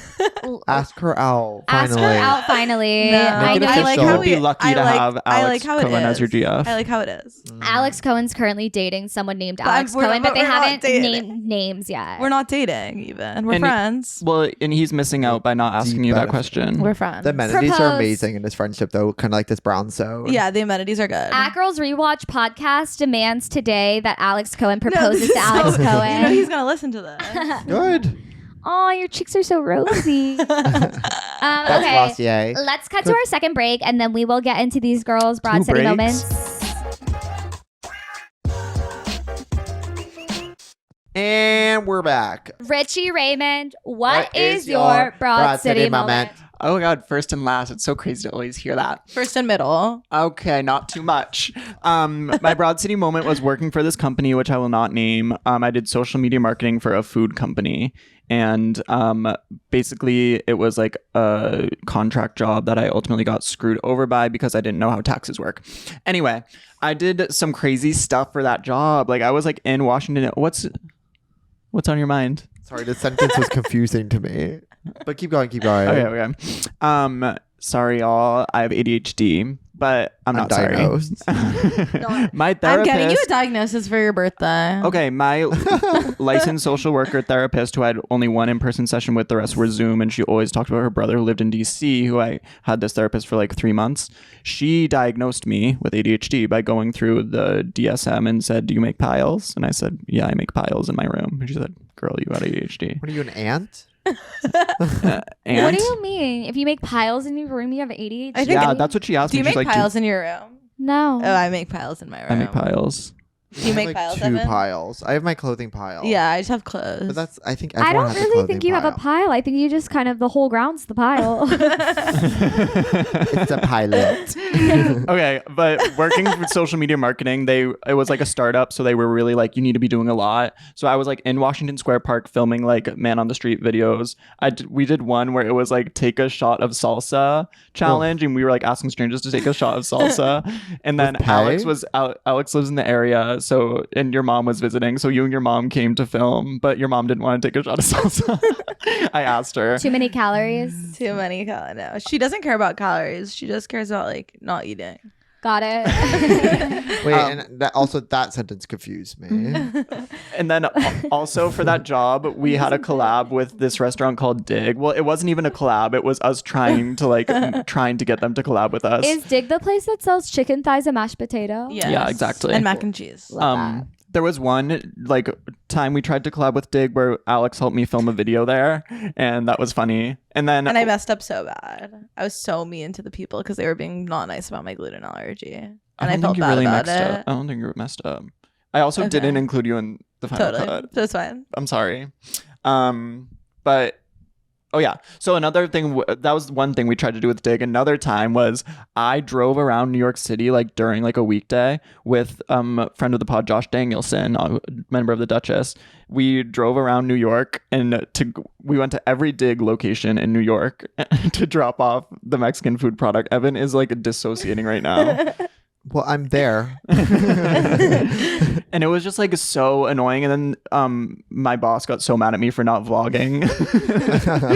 Speaker 3: Ask her out.
Speaker 2: Ask
Speaker 3: Finally.
Speaker 2: her out finally.
Speaker 1: No.
Speaker 2: I
Speaker 3: Make it
Speaker 2: know.
Speaker 3: official.
Speaker 1: like
Speaker 5: You
Speaker 1: how
Speaker 5: would be lucky to have Alex Cohen as your GF.
Speaker 1: I like how it is.
Speaker 2: Alex Cohen's currently dating someone named
Speaker 1: But
Speaker 2: Alex
Speaker 1: we're-
Speaker 2: Cohen, but they
Speaker 1: we're not
Speaker 2: haven't
Speaker 1: dating.
Speaker 2: named names yet.
Speaker 1: We're not dating even. We're
Speaker 5: And-
Speaker 1: friends.
Speaker 5: Well, and he's missing out by not asking you that
Speaker 3: benefit.
Speaker 5: question.
Speaker 1: We're friends.
Speaker 3: The amenities are
Speaker 2: Propose.
Speaker 3: amazing in this friendship, though. Kind of like this brown soda.
Speaker 1: Yeah, the amenities are good.
Speaker 2: At Girls Rewatch podcast demands today that Alex Cohen proposes
Speaker 1: this
Speaker 2: to
Speaker 1: is
Speaker 2: Alex
Speaker 1: so-
Speaker 2: Cohen.
Speaker 1: You know he's gonna listen to this.
Speaker 3: Good.
Speaker 2: Oh, your cheeks are so rosy.
Speaker 3: That's
Speaker 2: Okay.
Speaker 3: Glossier.
Speaker 2: Let's cut to our second break and then we will get into these girls' broad
Speaker 5: 2
Speaker 2: city
Speaker 5: breaks?
Speaker 2: moments.
Speaker 3: And we're back.
Speaker 2: Richie Raymond, what is your broad city moment?
Speaker 5: Oh my god, first and last. It's so crazy to always hear that.
Speaker 1: First and middle.
Speaker 5: Okay, not too much. My Broad City moment was working for this company, which I will not name. I did social media marketing for a food company. And basically, it was like a contract job that I ultimately got screwed over by because I didn't know how taxes work. Anyway, I did some crazy stuff for that job. Like I was like in Washington. What's on your mind?
Speaker 3: Sorry, this sentence was confusing to me. But keep going, keep going.
Speaker 5: Okay. Sorry, y'all. I have ADHD, but I'm not
Speaker 3: Undiagnosed.
Speaker 5: sorry. My therapist.
Speaker 1: I'm getting you a diagnosis for your birthday.
Speaker 5: Okay, my licensed social worker therapist, who I had only one in-person session with, the rest were Zoom, and she always talked about her brother who lived in DC, who I had this therapist for like 3 months. She diagnosed me with ADHD by going through the DSM and said, "Do you make piles?" And I said, "Yeah, I make piles in my room." And she said, "Girl, you got ADHD."
Speaker 3: What are you, an ant?
Speaker 5: And
Speaker 2: What do you mean? If you make piles in your room, you have ADHD?
Speaker 1: I think
Speaker 5: yeah, that's what she asked
Speaker 1: Do you
Speaker 5: me. She's
Speaker 1: make
Speaker 5: like,
Speaker 1: piles in your room?
Speaker 2: No.
Speaker 1: Oh, I make piles in my room.
Speaker 5: I make piles.
Speaker 1: Do you
Speaker 3: I have,
Speaker 1: make
Speaker 3: like
Speaker 1: piles,
Speaker 3: 2
Speaker 1: Evan?
Speaker 3: piles. I have my clothing pile.
Speaker 1: Yeah, I just have clothes.
Speaker 3: But that's, I think
Speaker 2: I
Speaker 3: everyone
Speaker 2: don't
Speaker 3: has a
Speaker 2: really think
Speaker 3: clothing
Speaker 2: you have a pile. I think you just kind of, the whole ground's the pile.
Speaker 3: It's a pilot.
Speaker 5: Okay, but working with social media marketing, it was like a startup, so they were really like, you need to be doing a lot. So I was like in Washington Square Park filming like man on the street videos. We did one where it was like take a shot of salsa challenge, and we were like asking strangers to take a shot of salsa. And then
Speaker 3: With pay?
Speaker 5: Alex lives in the area, So, and your mom was visiting. So you and your mom came to film, but your mom didn't want to take a shot of salsa. I asked her.
Speaker 2: Too many calories.
Speaker 1: Too many calories. No, she doesn't care about calories. She just cares about like not eating.
Speaker 2: Got it.
Speaker 3: Wait, and that sentence confused me.
Speaker 5: And then also for that job, we had a collab with this restaurant called Dig. Well, it wasn't even a collab. It was us trying to get them to collab with us.
Speaker 2: Is Dig the place that sells chicken thighs and mashed potato?
Speaker 1: Yes.
Speaker 5: Yeah, exactly.
Speaker 1: And mac and cheese.
Speaker 2: Love that.
Speaker 5: There was one like time we tried to collab with Dig where Alex helped me film a video there, and that was funny. And then
Speaker 1: And I messed up so bad. I was so mean to the people because they were being not nice about my gluten allergy. And I felt bad about it.
Speaker 5: I don't think you messed up. I also didn't include you in the final
Speaker 1: Totally.
Speaker 5: cut.
Speaker 1: That's fine.
Speaker 5: I'm sorry. But oh yeah. So another thing that was one thing we tried to do with Dig. Another time was I drove around New York City like during like a weekday with a friend of the pod, Josh Danielson, a member of the Duchess. We drove around New York and we went to every Dig location in New York to drop off the Mexican food product. Evan is like dissociating right now.
Speaker 3: Well, I'm there.
Speaker 5: And it was just like so annoying. And then my boss got so mad at me for not vlogging.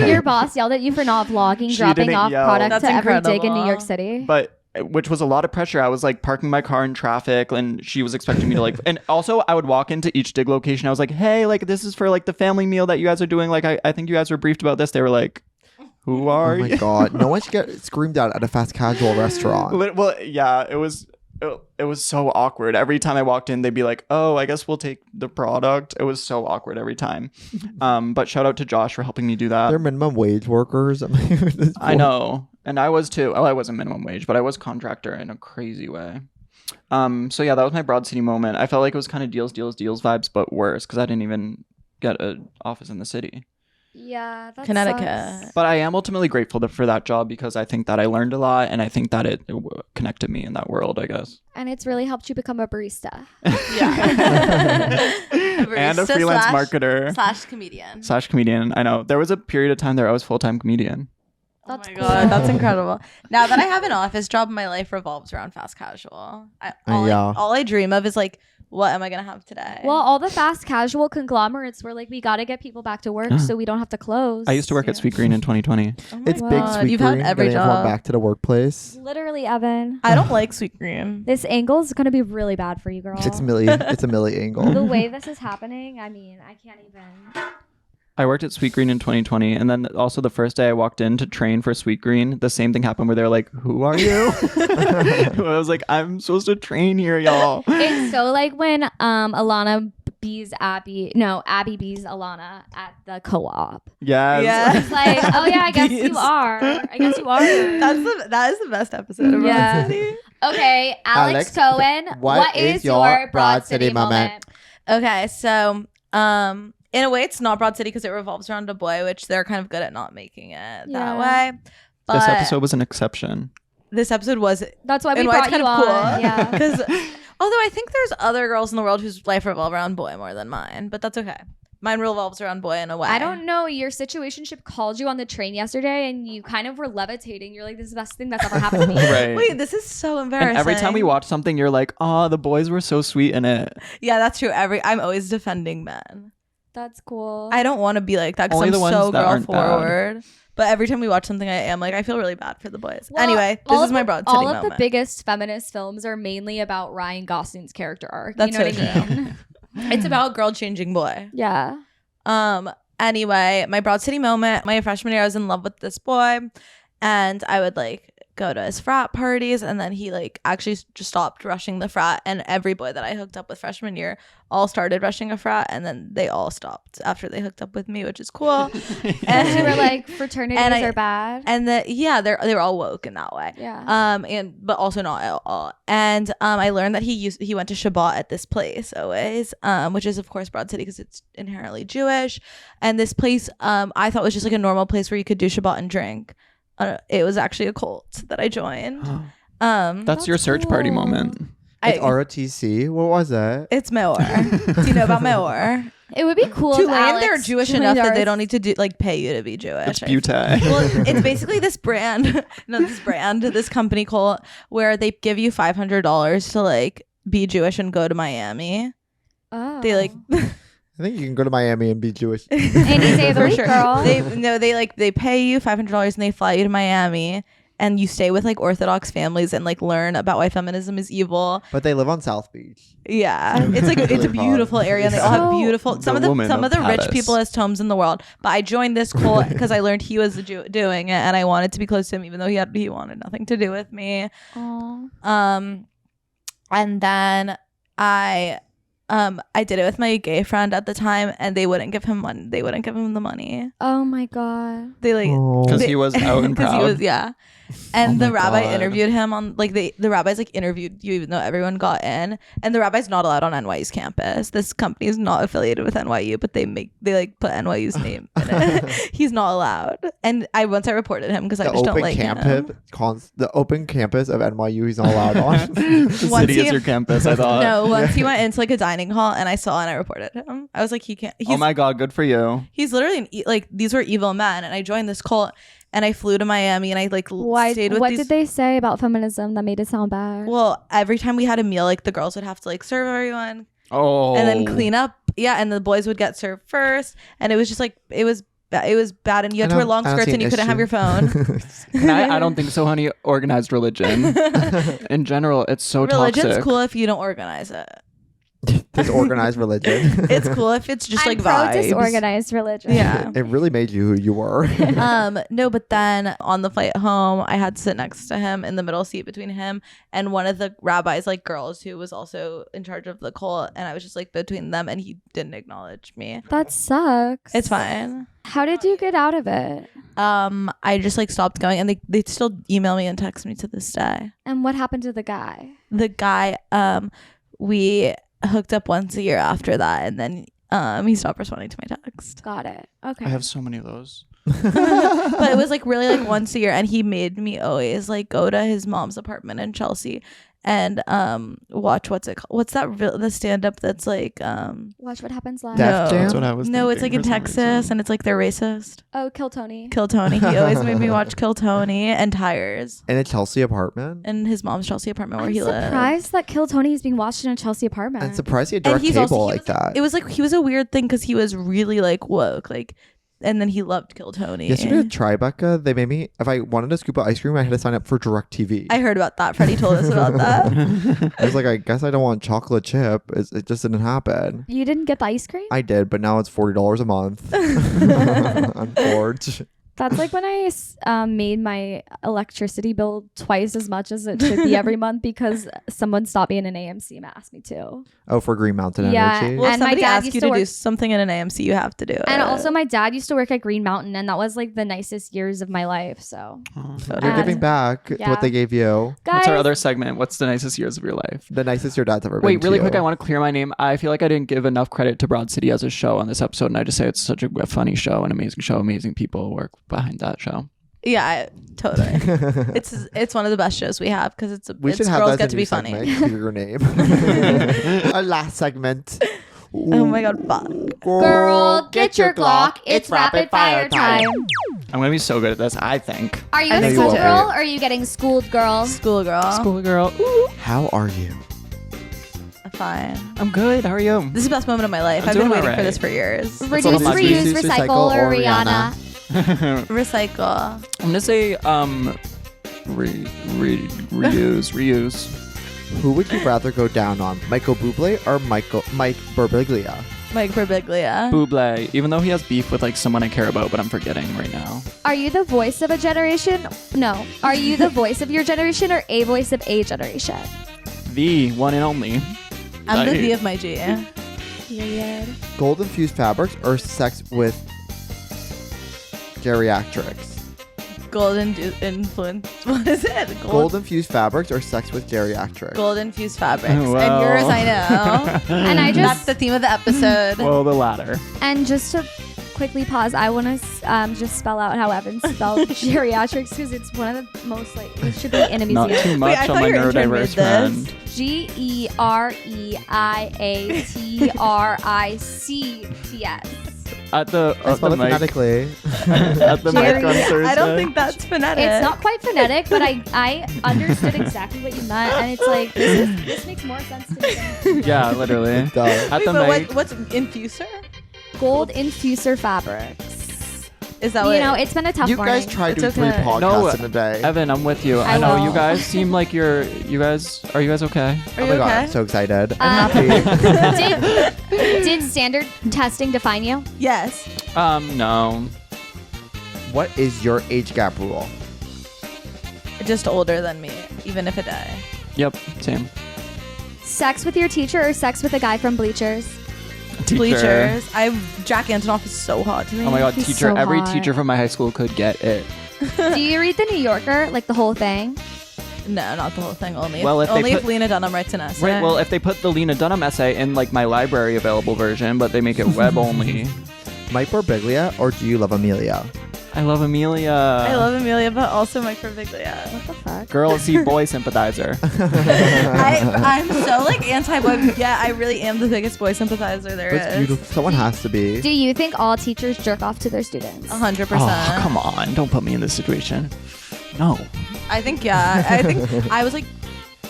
Speaker 2: Your boss yelled at you for not vlogging,
Speaker 5: She
Speaker 2: dropping
Speaker 5: didn't
Speaker 2: off
Speaker 5: yell.
Speaker 2: product
Speaker 1: That's
Speaker 2: to every Dig in
Speaker 1: incredible.
Speaker 2: New York City.
Speaker 5: But which was a lot of pressure. I was like parking my car in traffic and she was expecting me to like, and also I would walk into each Dig location. I was like, hey, like this is for like the family meal that you guys are doing. Like, I think you guys were briefed about this. They were like, who are
Speaker 3: Oh my
Speaker 5: you?
Speaker 3: god, no one should get screamed at a fast casual restaurant.
Speaker 5: Well, yeah, it was so awkward. Every time I walked in, they'd be like, oh, I guess we'll take the product. It was so awkward every time. But shout out to Josh for helping me do that.
Speaker 3: They're minimum wage workers.
Speaker 5: I know. And I was too. Well, I wasn't minimum wage, but I was contractor in a crazy way. So yeah, that was my Broad City moment. I felt like it was kind of deals vibes, but worse because I didn't even get an office in the city.
Speaker 2: Yeah, that
Speaker 1: Connecticut.
Speaker 2: sucks.
Speaker 5: But I am ultimately grateful for that job because I think that I learned a lot and I think that it connected me in that world, I guess.
Speaker 2: And it's really helped you become a barista.
Speaker 1: Yeah.
Speaker 5: And a freelance marketer
Speaker 1: /
Speaker 5: comedian. I know. There was a period of time there I was full-time comedian.
Speaker 2: That's
Speaker 1: Oh my
Speaker 2: cool.
Speaker 1: god, that's incredible. Now that I have an office job, my life revolves around fast casual. All I dream of is like, what am I gonna have today?
Speaker 2: Well, all the fast casual conglomerates were like, we got to get people back to work so we don't have to close.
Speaker 5: I used to work at Sweet Green in 2020.
Speaker 1: Oh my
Speaker 3: It's big
Speaker 1: God,
Speaker 3: sweet
Speaker 1: you've
Speaker 3: green.
Speaker 1: had every
Speaker 3: getting everyone
Speaker 1: job.
Speaker 3: back to the workplace.
Speaker 2: Literally, Evan.
Speaker 1: I don't like sweet cream.
Speaker 2: This angle is going to be really bad for you, girl.
Speaker 3: It's a Millie angle.
Speaker 2: The way this is happening, I mean, I can't even.
Speaker 5: I worked at Sweet Green in 2020, and then also the first day I walked in to train for Sweet Green, the same thing happened where they're like, "Who are you?" I was like, "I'm supposed to train here, y'all."
Speaker 2: It's so like when Abby bees Alana at the co-op.
Speaker 5: Yes.
Speaker 1: Yeah.
Speaker 2: It's like, oh yeah, I guess you
Speaker 1: Bees.
Speaker 2: are. I guess you are.
Speaker 1: That is the best episode of
Speaker 2: Yeah.
Speaker 1: Broad City.
Speaker 2: Okay, Alex Cohen,
Speaker 3: what is your Broad City moment?
Speaker 1: Okay, so in a way it's not Broad City because it revolves around a boy, which they're kind of good at not making it that way. But
Speaker 5: This episode was an exception.
Speaker 1: this episode was
Speaker 2: That's why we
Speaker 1: and why
Speaker 2: brought
Speaker 1: it's kind
Speaker 2: you
Speaker 1: of
Speaker 2: on.
Speaker 1: cool.
Speaker 2: Yeah.
Speaker 1: Because although I think there's other girls in the world whose life revolve around boy more than mine, but that's okay. Mine revolves around boy in a way.
Speaker 2: I don't know. Your situationship called you on the train yesterday and you kind of were levitating. You're like, this is the best thing that's ever happened to me.
Speaker 5: Right.
Speaker 1: Wait, this is so embarrassing.
Speaker 5: And every time we watch something, you're like, "Oh, the boys were so sweet in it."
Speaker 1: Yeah, that's true. I'm always defending men.
Speaker 2: That's cool.
Speaker 1: I don't want to be like that because
Speaker 5: Only
Speaker 1: I'm
Speaker 5: the ones
Speaker 1: so
Speaker 5: that
Speaker 1: girl
Speaker 5: aren't bad.
Speaker 1: forward. But every time we watch something, I am like, I feel really bad for the boys.
Speaker 2: Well,
Speaker 1: Anyway,
Speaker 2: all
Speaker 1: this is
Speaker 2: of
Speaker 1: my
Speaker 2: the-
Speaker 1: Broad City
Speaker 2: All of
Speaker 1: moment.
Speaker 2: the biggest feminist films are mainly about Ryan Gosling's character arc.
Speaker 1: That's
Speaker 2: you know
Speaker 1: so
Speaker 2: what I mean?
Speaker 1: It's about girl changing boy.
Speaker 2: Yeah.
Speaker 1: Anyway, my Broad City moment, my freshman year, I was in love with this boy and I would like go to his frat parties, and then he like actually just stopped rushing the frat, and every boy that I hooked up with freshman year all started rushing a frat, and then they all stopped after they hooked up with me, which is cool.
Speaker 2: And you were like, fraternities
Speaker 1: And I-
Speaker 2: are bad.
Speaker 1: And they were all woke in that way.
Speaker 2: Yeah.
Speaker 1: But also not at all. And I learned that he went to Shabbat at this place always, which is of course Broad City because it's inherently Jewish. And this place I thought was just like a normal place where you could do Shabbat and drink. It was actually a cult that I joined.
Speaker 5: That's your search party
Speaker 2: cool.
Speaker 5: moment.
Speaker 3: It's ROTC. What was it?
Speaker 1: It's Meor. Do you know about Meor?
Speaker 2: It would be cool if
Speaker 1: Tulane,
Speaker 2: Alex
Speaker 1: they're Jewish
Speaker 2: joined
Speaker 1: enough that they
Speaker 2: ours.
Speaker 1: don't need to do like pay you to be Jewish.
Speaker 5: It's
Speaker 1: I
Speaker 5: Butte.
Speaker 1: Well, it's basically this brand, this company called where they give you $500 to like be Jewish and go to Miami.
Speaker 2: Oh.
Speaker 1: They like
Speaker 3: I think you can go to Miami and be Jewish.
Speaker 2: Any day of the
Speaker 1: for
Speaker 2: week,
Speaker 1: sure.
Speaker 2: girl.
Speaker 1: They pay you $500 and they fly you to Miami and you stay with like Orthodox families and like learn about why feminism is evil.
Speaker 3: But they live on South Beach.
Speaker 1: Yeah, it's like it's a beautiful area and they all have
Speaker 2: So-
Speaker 1: beautiful some of the
Speaker 5: woman of
Speaker 1: rich
Speaker 5: Paris.
Speaker 1: peopleest homes in the world. But I joined this cult because I learned he was the Jew doing it and I wanted to be close to him even though he wanted nothing to do with me.
Speaker 2: Aw.
Speaker 1: And then I did it with my gay friend at the time and they wouldn't give him money. They wouldn't give him the money.
Speaker 2: Oh my god.
Speaker 1: They like
Speaker 5: Because
Speaker 1: they-
Speaker 5: he was out and
Speaker 1: 'cause
Speaker 5: proud.
Speaker 1: he was, yeah. And
Speaker 5: Oh
Speaker 1: the
Speaker 5: my
Speaker 1: rabbi
Speaker 5: God.
Speaker 1: interviewed him on like the rabbis like interviewed you even though everyone got in. And the rabbi's not allowed on NYU's campus. This company is not affiliated with NYU, but they like put NYU's name in it. He's not allowed. And once I reported him because I
Speaker 3: The
Speaker 1: just don't
Speaker 3: open
Speaker 1: like him.
Speaker 3: the open campus of NYU he's not allowed on.
Speaker 5: The
Speaker 1: Once
Speaker 5: city
Speaker 1: he-
Speaker 5: is your campus, I thought.
Speaker 1: No, once he went into like a dining hall and I saw and I reported him. I was like, he can't.
Speaker 5: Oh my god, good for you.
Speaker 1: He's literally like these were evil men, and I joined this cult, and I flew to Miami, and I like
Speaker 2: Why?
Speaker 1: stayed with
Speaker 2: What
Speaker 1: these.
Speaker 2: did they say about feminism that made it sound bad?
Speaker 1: Well, every time we had a meal, like the girls would have to like serve everyone
Speaker 5: Oh.
Speaker 1: and then clean up. Yeah, and the boys would get served first, and it was just like it was bad, and you had to wear long skirts, and you couldn't have your phone.
Speaker 5: I don't think so, honey. Organized religion. In general, it's so
Speaker 1: Religion's
Speaker 5: toxic.
Speaker 1: cool if you don't organize it.
Speaker 3: Disorganized religion.
Speaker 1: It's cool if it's just
Speaker 2: I'm
Speaker 1: like
Speaker 2: pro
Speaker 1: vibes.
Speaker 2: disorganized religion.
Speaker 1: Yeah.
Speaker 3: It really made you who you were.
Speaker 1: No, but then on the flight home, I had to sit next to him in the middle seat between him and one of the rabbis, like girls, who was also in charge of the cult, and I was just like between them, and he didn't acknowledge me.
Speaker 2: That sucks.
Speaker 1: It's fine.
Speaker 2: How did you get out of it?
Speaker 1: I just like stopped going, and they still email me and text me to this day.
Speaker 2: And what happened to the guy?
Speaker 1: The guy, we hooked up once a year after that, and then he stopped responding to my text.
Speaker 2: Got it. Okay.
Speaker 5: I have so many of those.
Speaker 1: But it was like really like once a year, and he made me always like go to his mom's apartment in Chelsea and watch what's that the stand-up that's like
Speaker 2: Watch What Happens Live.
Speaker 3: Def Jam?
Speaker 5: That's what I was
Speaker 1: no, it's like
Speaker 5: thinking
Speaker 1: in
Speaker 5: for some
Speaker 1: Texas,
Speaker 5: reason.
Speaker 1: and it's like they're racist.
Speaker 2: Oh, Kill Tony.
Speaker 1: Kill Tony. He always made me watch Kill Tony and Tires
Speaker 3: In a Chelsea apartment.
Speaker 1: in his mom's Chelsea apartment where
Speaker 2: I'm
Speaker 1: he lived.
Speaker 2: surprised that Kill Tony is being watched in a Chelsea apartment.
Speaker 3: I'm surprised he had
Speaker 1: And
Speaker 3: direct
Speaker 1: he's
Speaker 3: cable
Speaker 1: also
Speaker 3: like that.
Speaker 1: It was like he was a weird thing because he was really like woke, like, and then he loved Kill Tony.
Speaker 3: Yesterday at Tribeca, they made me, if I wanted a scoop of ice cream, I had to sign up for DirecTV.
Speaker 1: I heard about that. Freddie told us about that.
Speaker 3: I was like, I guess I don't want chocolate chip. It just didn't happen.
Speaker 2: You didn't get the ice cream?
Speaker 3: I did, but now it's $40 a month. Unfortunately.
Speaker 2: That's like when I made my electricity bill twice as much as it should be every month because someone stopped me in an AMC and asked me to.
Speaker 3: Oh, for Green Mountain
Speaker 2: Yeah,
Speaker 3: Energy.
Speaker 1: Well, if
Speaker 2: And my
Speaker 1: somebody
Speaker 2: dad
Speaker 1: asks
Speaker 2: used
Speaker 1: you
Speaker 2: to
Speaker 1: to do
Speaker 2: work-
Speaker 1: something in an AMC, you have to do it.
Speaker 2: And also, my dad used to work at Green Mountain, and that was like the nicest years of my life. So,
Speaker 3: You're
Speaker 2: and-
Speaker 3: giving back
Speaker 2: yeah.
Speaker 3: what they gave you.
Speaker 2: guys,
Speaker 5: What's our other segment? What's the nicest years of your life?
Speaker 3: The nicest your dad's ever been
Speaker 5: Wait,
Speaker 3: to
Speaker 5: really
Speaker 3: you.
Speaker 5: quick, I want to clear my name. I feel like I didn't give enough credit to Broad City as a show on this episode, and I just say it's such a funny show, an amazing show, amazing people work behind that show.
Speaker 1: yeah, totally. It's one of the best shows we have because it's
Speaker 3: We should have
Speaker 1: girls
Speaker 3: that
Speaker 1: get
Speaker 3: as
Speaker 1: to
Speaker 3: a
Speaker 1: be
Speaker 3: new
Speaker 1: funny.
Speaker 3: segment. Clear your name. Our last segment.
Speaker 1: Oh my god, fuck.
Speaker 2: girl, get your Glock. It's rapid fire time.
Speaker 5: I'm gonna be so good at this, I think.
Speaker 2: Are you
Speaker 1: I
Speaker 2: a
Speaker 1: know you
Speaker 2: school
Speaker 1: will.
Speaker 2: girl or are you getting schooled, girl?
Speaker 1: Schoolgirl.
Speaker 5: Schoolgirl.
Speaker 3: How are you?
Speaker 1: Fine.
Speaker 5: I'm good. How are you?
Speaker 1: This is the best moment of my life.
Speaker 5: I'm
Speaker 1: I've been
Speaker 5: doing
Speaker 1: waiting for
Speaker 5: alright.
Speaker 1: this for years.
Speaker 2: Reduce,
Speaker 5: all about
Speaker 2: reuse,
Speaker 3: reduce,
Speaker 2: recycle, or Rihanna.
Speaker 1: Recycle.
Speaker 5: I'm gonna say reuse.
Speaker 3: Who would you rather go down on, Michael Bublé or Mike Birbiglia?
Speaker 1: Mike Birbiglia.
Speaker 5: Bublé, even though he has beef with like someone I care about, but I'm forgetting right now.
Speaker 2: Are you the voice of a generation? No. Are you the voice of your generation or a voice of a generation?
Speaker 5: The one and only.
Speaker 1: I'm the
Speaker 5: I-
Speaker 1: V of my G.
Speaker 2: Period.
Speaker 3: Gold infused fabrics or sex with geriatrics?
Speaker 1: Golden influence. What is it?
Speaker 3: Gold infused fabrics or sex with geriatrics?
Speaker 1: Gold infused fabrics.
Speaker 5: Well.
Speaker 1: And yours, I know.
Speaker 2: And I
Speaker 1: That's
Speaker 2: just
Speaker 1: the theme of the episode.
Speaker 5: Well, the latter.
Speaker 2: and just to quickly pause, I want to just spell out how Evan spelled geriatrics because it's one of the most like it should be in a
Speaker 5: Not
Speaker 2: museum.
Speaker 5: too much
Speaker 1: I
Speaker 5: on
Speaker 1: thought
Speaker 5: my
Speaker 1: your intern made
Speaker 5: neurodiverse
Speaker 1: this.
Speaker 5: friend.
Speaker 2: GEREIATRICS.
Speaker 5: At the
Speaker 3: Spell it
Speaker 5: mic.
Speaker 3: phonetically.
Speaker 5: At the mic
Speaker 2: Jerry,
Speaker 5: on Thursday.
Speaker 1: I don't think that's phonetic.
Speaker 2: It's not quite phonetic, but I understood exactly what you meant, and it's like this makes more sense to me.
Speaker 5: Yeah, literally.
Speaker 3: It does.
Speaker 5: At
Speaker 1: Wait,
Speaker 5: the
Speaker 1: but
Speaker 5: mic.
Speaker 1: what's infuser?
Speaker 2: Gold infuser fabrics.
Speaker 1: Is that
Speaker 2: You
Speaker 1: what?
Speaker 2: know, it's been a tough
Speaker 3: You
Speaker 2: morning.
Speaker 3: guys tried
Speaker 1: It's
Speaker 3: doing 3
Speaker 1: okay.
Speaker 3: podcasts
Speaker 5: No,
Speaker 3: in a day.
Speaker 5: Evan, I'm with you. I
Speaker 2: I
Speaker 5: know
Speaker 2: will.
Speaker 5: you guys seem like are you guys okay?
Speaker 1: Are
Speaker 3: Oh
Speaker 1: you
Speaker 3: my god,
Speaker 1: okay?
Speaker 3: I'm so excited.
Speaker 2: Um,
Speaker 3: I'm happy.
Speaker 2: Did standard testing define you?
Speaker 1: Yes.
Speaker 5: No.
Speaker 3: What is your age gap rule?
Speaker 1: Just older than me, even if a day.
Speaker 5: Yep, same.
Speaker 2: Sex with your teacher or sex with a guy from Bleachers?
Speaker 5: Teacher.
Speaker 1: Bleachers. Jack Antonoff is so hot to me.
Speaker 5: Oh my god,
Speaker 2: He's
Speaker 5: teacher.
Speaker 2: so
Speaker 5: Every
Speaker 2: hot.
Speaker 5: teacher from my high school could get it.
Speaker 2: Do you read The New Yorker, like the whole thing?
Speaker 1: No, not the whole thing. Only.
Speaker 5: Well, if they
Speaker 1: only if
Speaker 5: put-
Speaker 1: Lena Dunham writes an essay.
Speaker 5: Right, well, if they put the Lena Dunham essay in like my library available version, but they make it web only.
Speaker 3: Mike Birbiglia or do you love Amelia?
Speaker 5: I love Amelia.
Speaker 1: I love Amelia, but also Mike Birbiglia.
Speaker 2: What the fuck?
Speaker 5: Girl, see boy sympathizer.
Speaker 1: I'm so like anti-boy. Yeah, I really am the biggest boy sympathizer there
Speaker 3: It's
Speaker 1: is.
Speaker 3: beautiful. Someone has to be.
Speaker 2: Do you think all teachers jerk off to their students?
Speaker 1: 100%.
Speaker 5: Oh, come on. Don't put me in this situation. No.
Speaker 1: I think yeah. I think I was like,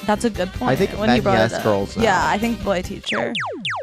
Speaker 1: that's a good point.
Speaker 3: I think
Speaker 1: when
Speaker 3: men
Speaker 1: you brought
Speaker 3: yes,
Speaker 1: it up.
Speaker 3: girls no.
Speaker 1: Yeah, I think boy teacher.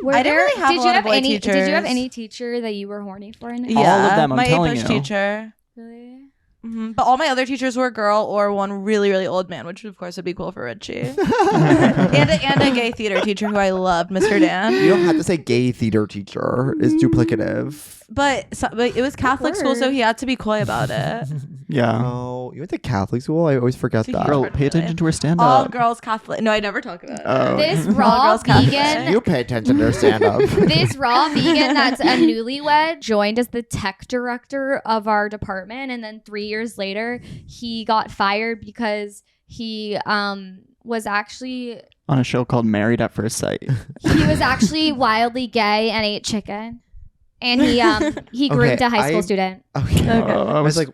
Speaker 2: Were
Speaker 1: I didn't
Speaker 2: there-
Speaker 1: really have a lot of boy
Speaker 2: Did you
Speaker 1: teachers.
Speaker 2: have any teacher that you were horny for? In
Speaker 1: Yeah,
Speaker 5: All of them, I'm
Speaker 1: my
Speaker 5: telling
Speaker 1: English
Speaker 5: you.
Speaker 1: teacher.
Speaker 2: Really?
Speaker 1: But all my other teachers were girl or one really, really old man, which of course would be cool for Richie. and a gay theater teacher who I loved, Mr. Dan.
Speaker 3: You don't have to say gay theater teacher. It's duplicative.
Speaker 1: But it was Catholic school, so he had to be coy about it.
Speaker 5: Yeah.
Speaker 3: Oh, you went to Catholic school? I always forget
Speaker 1: So
Speaker 3: that.
Speaker 5: Girl,
Speaker 1: Hard
Speaker 5: pay
Speaker 1: to say.
Speaker 5: attention to her stand
Speaker 1: All
Speaker 5: up.
Speaker 1: girls Catholic. No, I never talk about it.
Speaker 5: Oh.
Speaker 2: This
Speaker 1: All
Speaker 2: raw
Speaker 1: girls Catholic.
Speaker 2: vegan,
Speaker 3: You pay attention to their stand up.
Speaker 2: this raw vegan that's a newlywed joined as the tech director of our department, and then 3 years later he got fired because he was actually
Speaker 5: On a show called Married at First Sight.
Speaker 2: wildly gay and ate chicken, and he groomed
Speaker 3: Okay,
Speaker 2: a high school
Speaker 3: I-
Speaker 2: student.
Speaker 3: Okay. I was like,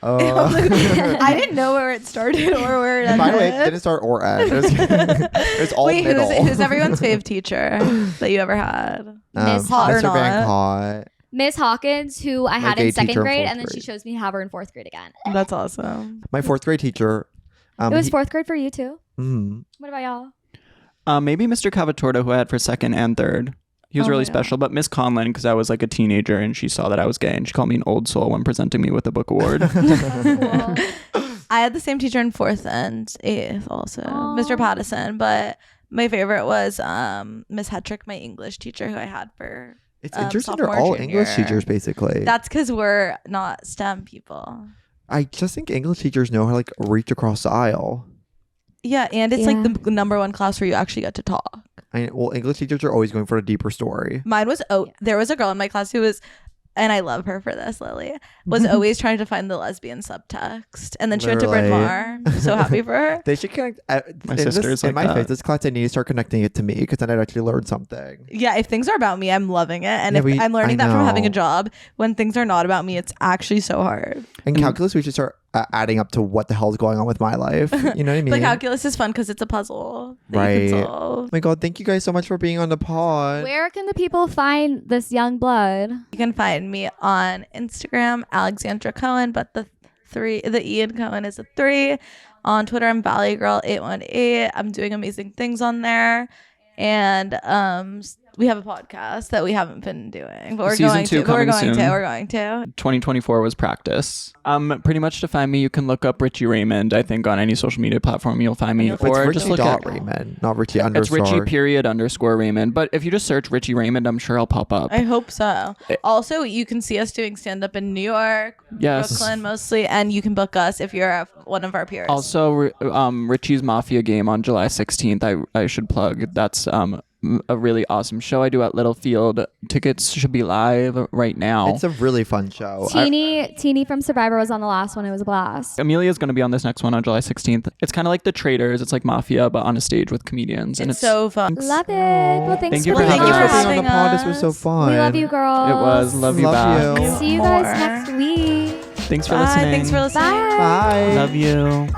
Speaker 1: I didn't know where it started or where it ended.
Speaker 3: by the way, it didn't start or end. It was all
Speaker 1: Wait,
Speaker 3: middle.
Speaker 1: who's everyone's fave teacher that you ever had?
Speaker 2: Miss Hot
Speaker 1: or
Speaker 3: Mr. Van
Speaker 1: not?
Speaker 3: Cott.
Speaker 2: Miss Hawkins, who I
Speaker 3: My
Speaker 2: had
Speaker 3: gay
Speaker 2: in second
Speaker 3: teacher in
Speaker 2: grade,
Speaker 3: fourth
Speaker 2: and then she
Speaker 3: grade.
Speaker 2: chose me to have her in fourth grade again.
Speaker 1: That's awesome.
Speaker 3: My 4th grade teacher.
Speaker 2: It was fourth grade for you too.
Speaker 3: Mhm.
Speaker 2: What about y'all?
Speaker 5: Maybe Mr. Cavatorta, who I had for second and third. He was
Speaker 1: Oh,
Speaker 5: really
Speaker 1: yeah.
Speaker 5: special. But Miss Conlon, because I was like a teenager and she saw that I was gay and she called me an old soul when presenting me with a book award.
Speaker 2: Cool.
Speaker 1: I had the same teacher in 4th and 8th also,
Speaker 2: Aw.
Speaker 1: Mr. Pattison. But my favorite was Miss Hetrick, my English teacher who I had for.
Speaker 3: It's interesting. They're
Speaker 1: sophomore,
Speaker 3: all
Speaker 1: junior.
Speaker 3: English teachers, basically.
Speaker 1: That's because we're not STEM people.
Speaker 3: I just think English teachers know how to like reach across the aisle.
Speaker 1: Yeah, and it's
Speaker 2: Yeah.
Speaker 1: like the number one class where you actually get to talk.
Speaker 3: Well, English teachers are always going for a deeper story.
Speaker 1: Mine was there was a girl in my class who was, and I love her for this, Lily, was always trying to find the lesbian subtext. And then she went to Bryn
Speaker 3: Literally.
Speaker 1: Mawr. I'm so happy for her.
Speaker 3: They should connect.
Speaker 5: My
Speaker 3: in
Speaker 5: sister's
Speaker 3: in
Speaker 5: like
Speaker 3: my
Speaker 5: that.
Speaker 3: physics class, I need to start connecting it to me because then I'd actually learn something.
Speaker 1: Yeah, if things are about me, I'm loving it. And
Speaker 3: Yeah,
Speaker 1: if I'm learning
Speaker 3: I
Speaker 1: that from having a
Speaker 3: know.
Speaker 1: job, when things are not about me, it's actually so hard.
Speaker 3: In calculus, we should start adding up to what the hell is going on with my life. You know what I mean?
Speaker 1: But calculus is fun because it's a puzzle that you can
Speaker 3: Right.
Speaker 1: solve.
Speaker 3: Oh my god, thank you guys so much for being on the pod.
Speaker 2: Where can the people find this young blood?
Speaker 1: You can find me on Instagram, Alexandra Cohen, but the E in Cohen is a 3. On Twitter, I'm ValleyGirl818. I'm doing amazing things on there. And we have a podcast that we haven't been doing, but we're
Speaker 5: Season
Speaker 1: going
Speaker 5: 2
Speaker 1: to. But we're
Speaker 5: coming
Speaker 1: going
Speaker 5: soon.
Speaker 1: to. We're going to.
Speaker 5: 2024 was practice. Pretty much to find me, you can look up Richie Raymond. I think on any social media platform, you'll find me.
Speaker 3: It's
Speaker 5: Or
Speaker 3: Richie
Speaker 5: just look
Speaker 3: dot
Speaker 5: at
Speaker 3: Raymond, not Richie
Speaker 5: It's
Speaker 3: underscore.
Speaker 5: Richie _ Raymond. But if you just search Richie Raymond, I'm sure I'll pop up.
Speaker 1: I hope so. Also, you can see us doing stand up in New York,
Speaker 5: Yes.
Speaker 1: Brooklyn mostly, and you can book us if you're one of our peers.
Speaker 5: Also, Richie's Mafia game on July 16th. I should plug. That's a really awesome show I do at Littlefield. Tickets should be live right now.
Speaker 3: It's a really fun show.
Speaker 2: Teeny from Survivor was on the last one. It was a blast.
Speaker 5: Amelia's going to be on this next one on July 16th. It's kind of like The Traitors. It's like Mafia, but on a stage with comedians. And
Speaker 1: it's so fun.
Speaker 2: Love it. Well, thanks
Speaker 5: Thank you
Speaker 2: for
Speaker 5: for
Speaker 2: being
Speaker 3: Thank you for
Speaker 5: having
Speaker 3: being
Speaker 5: us.
Speaker 3: on the pod. This was so fun.
Speaker 2: We love you, girls.
Speaker 5: It was. Love you
Speaker 3: Love
Speaker 5: back.
Speaker 3: you.
Speaker 2: See you guys next week.
Speaker 5: Thanks for
Speaker 1: Bye.
Speaker 5: listening.
Speaker 1: Thanks for listening.
Speaker 2: Bye.
Speaker 3: Bye.
Speaker 5: Love you.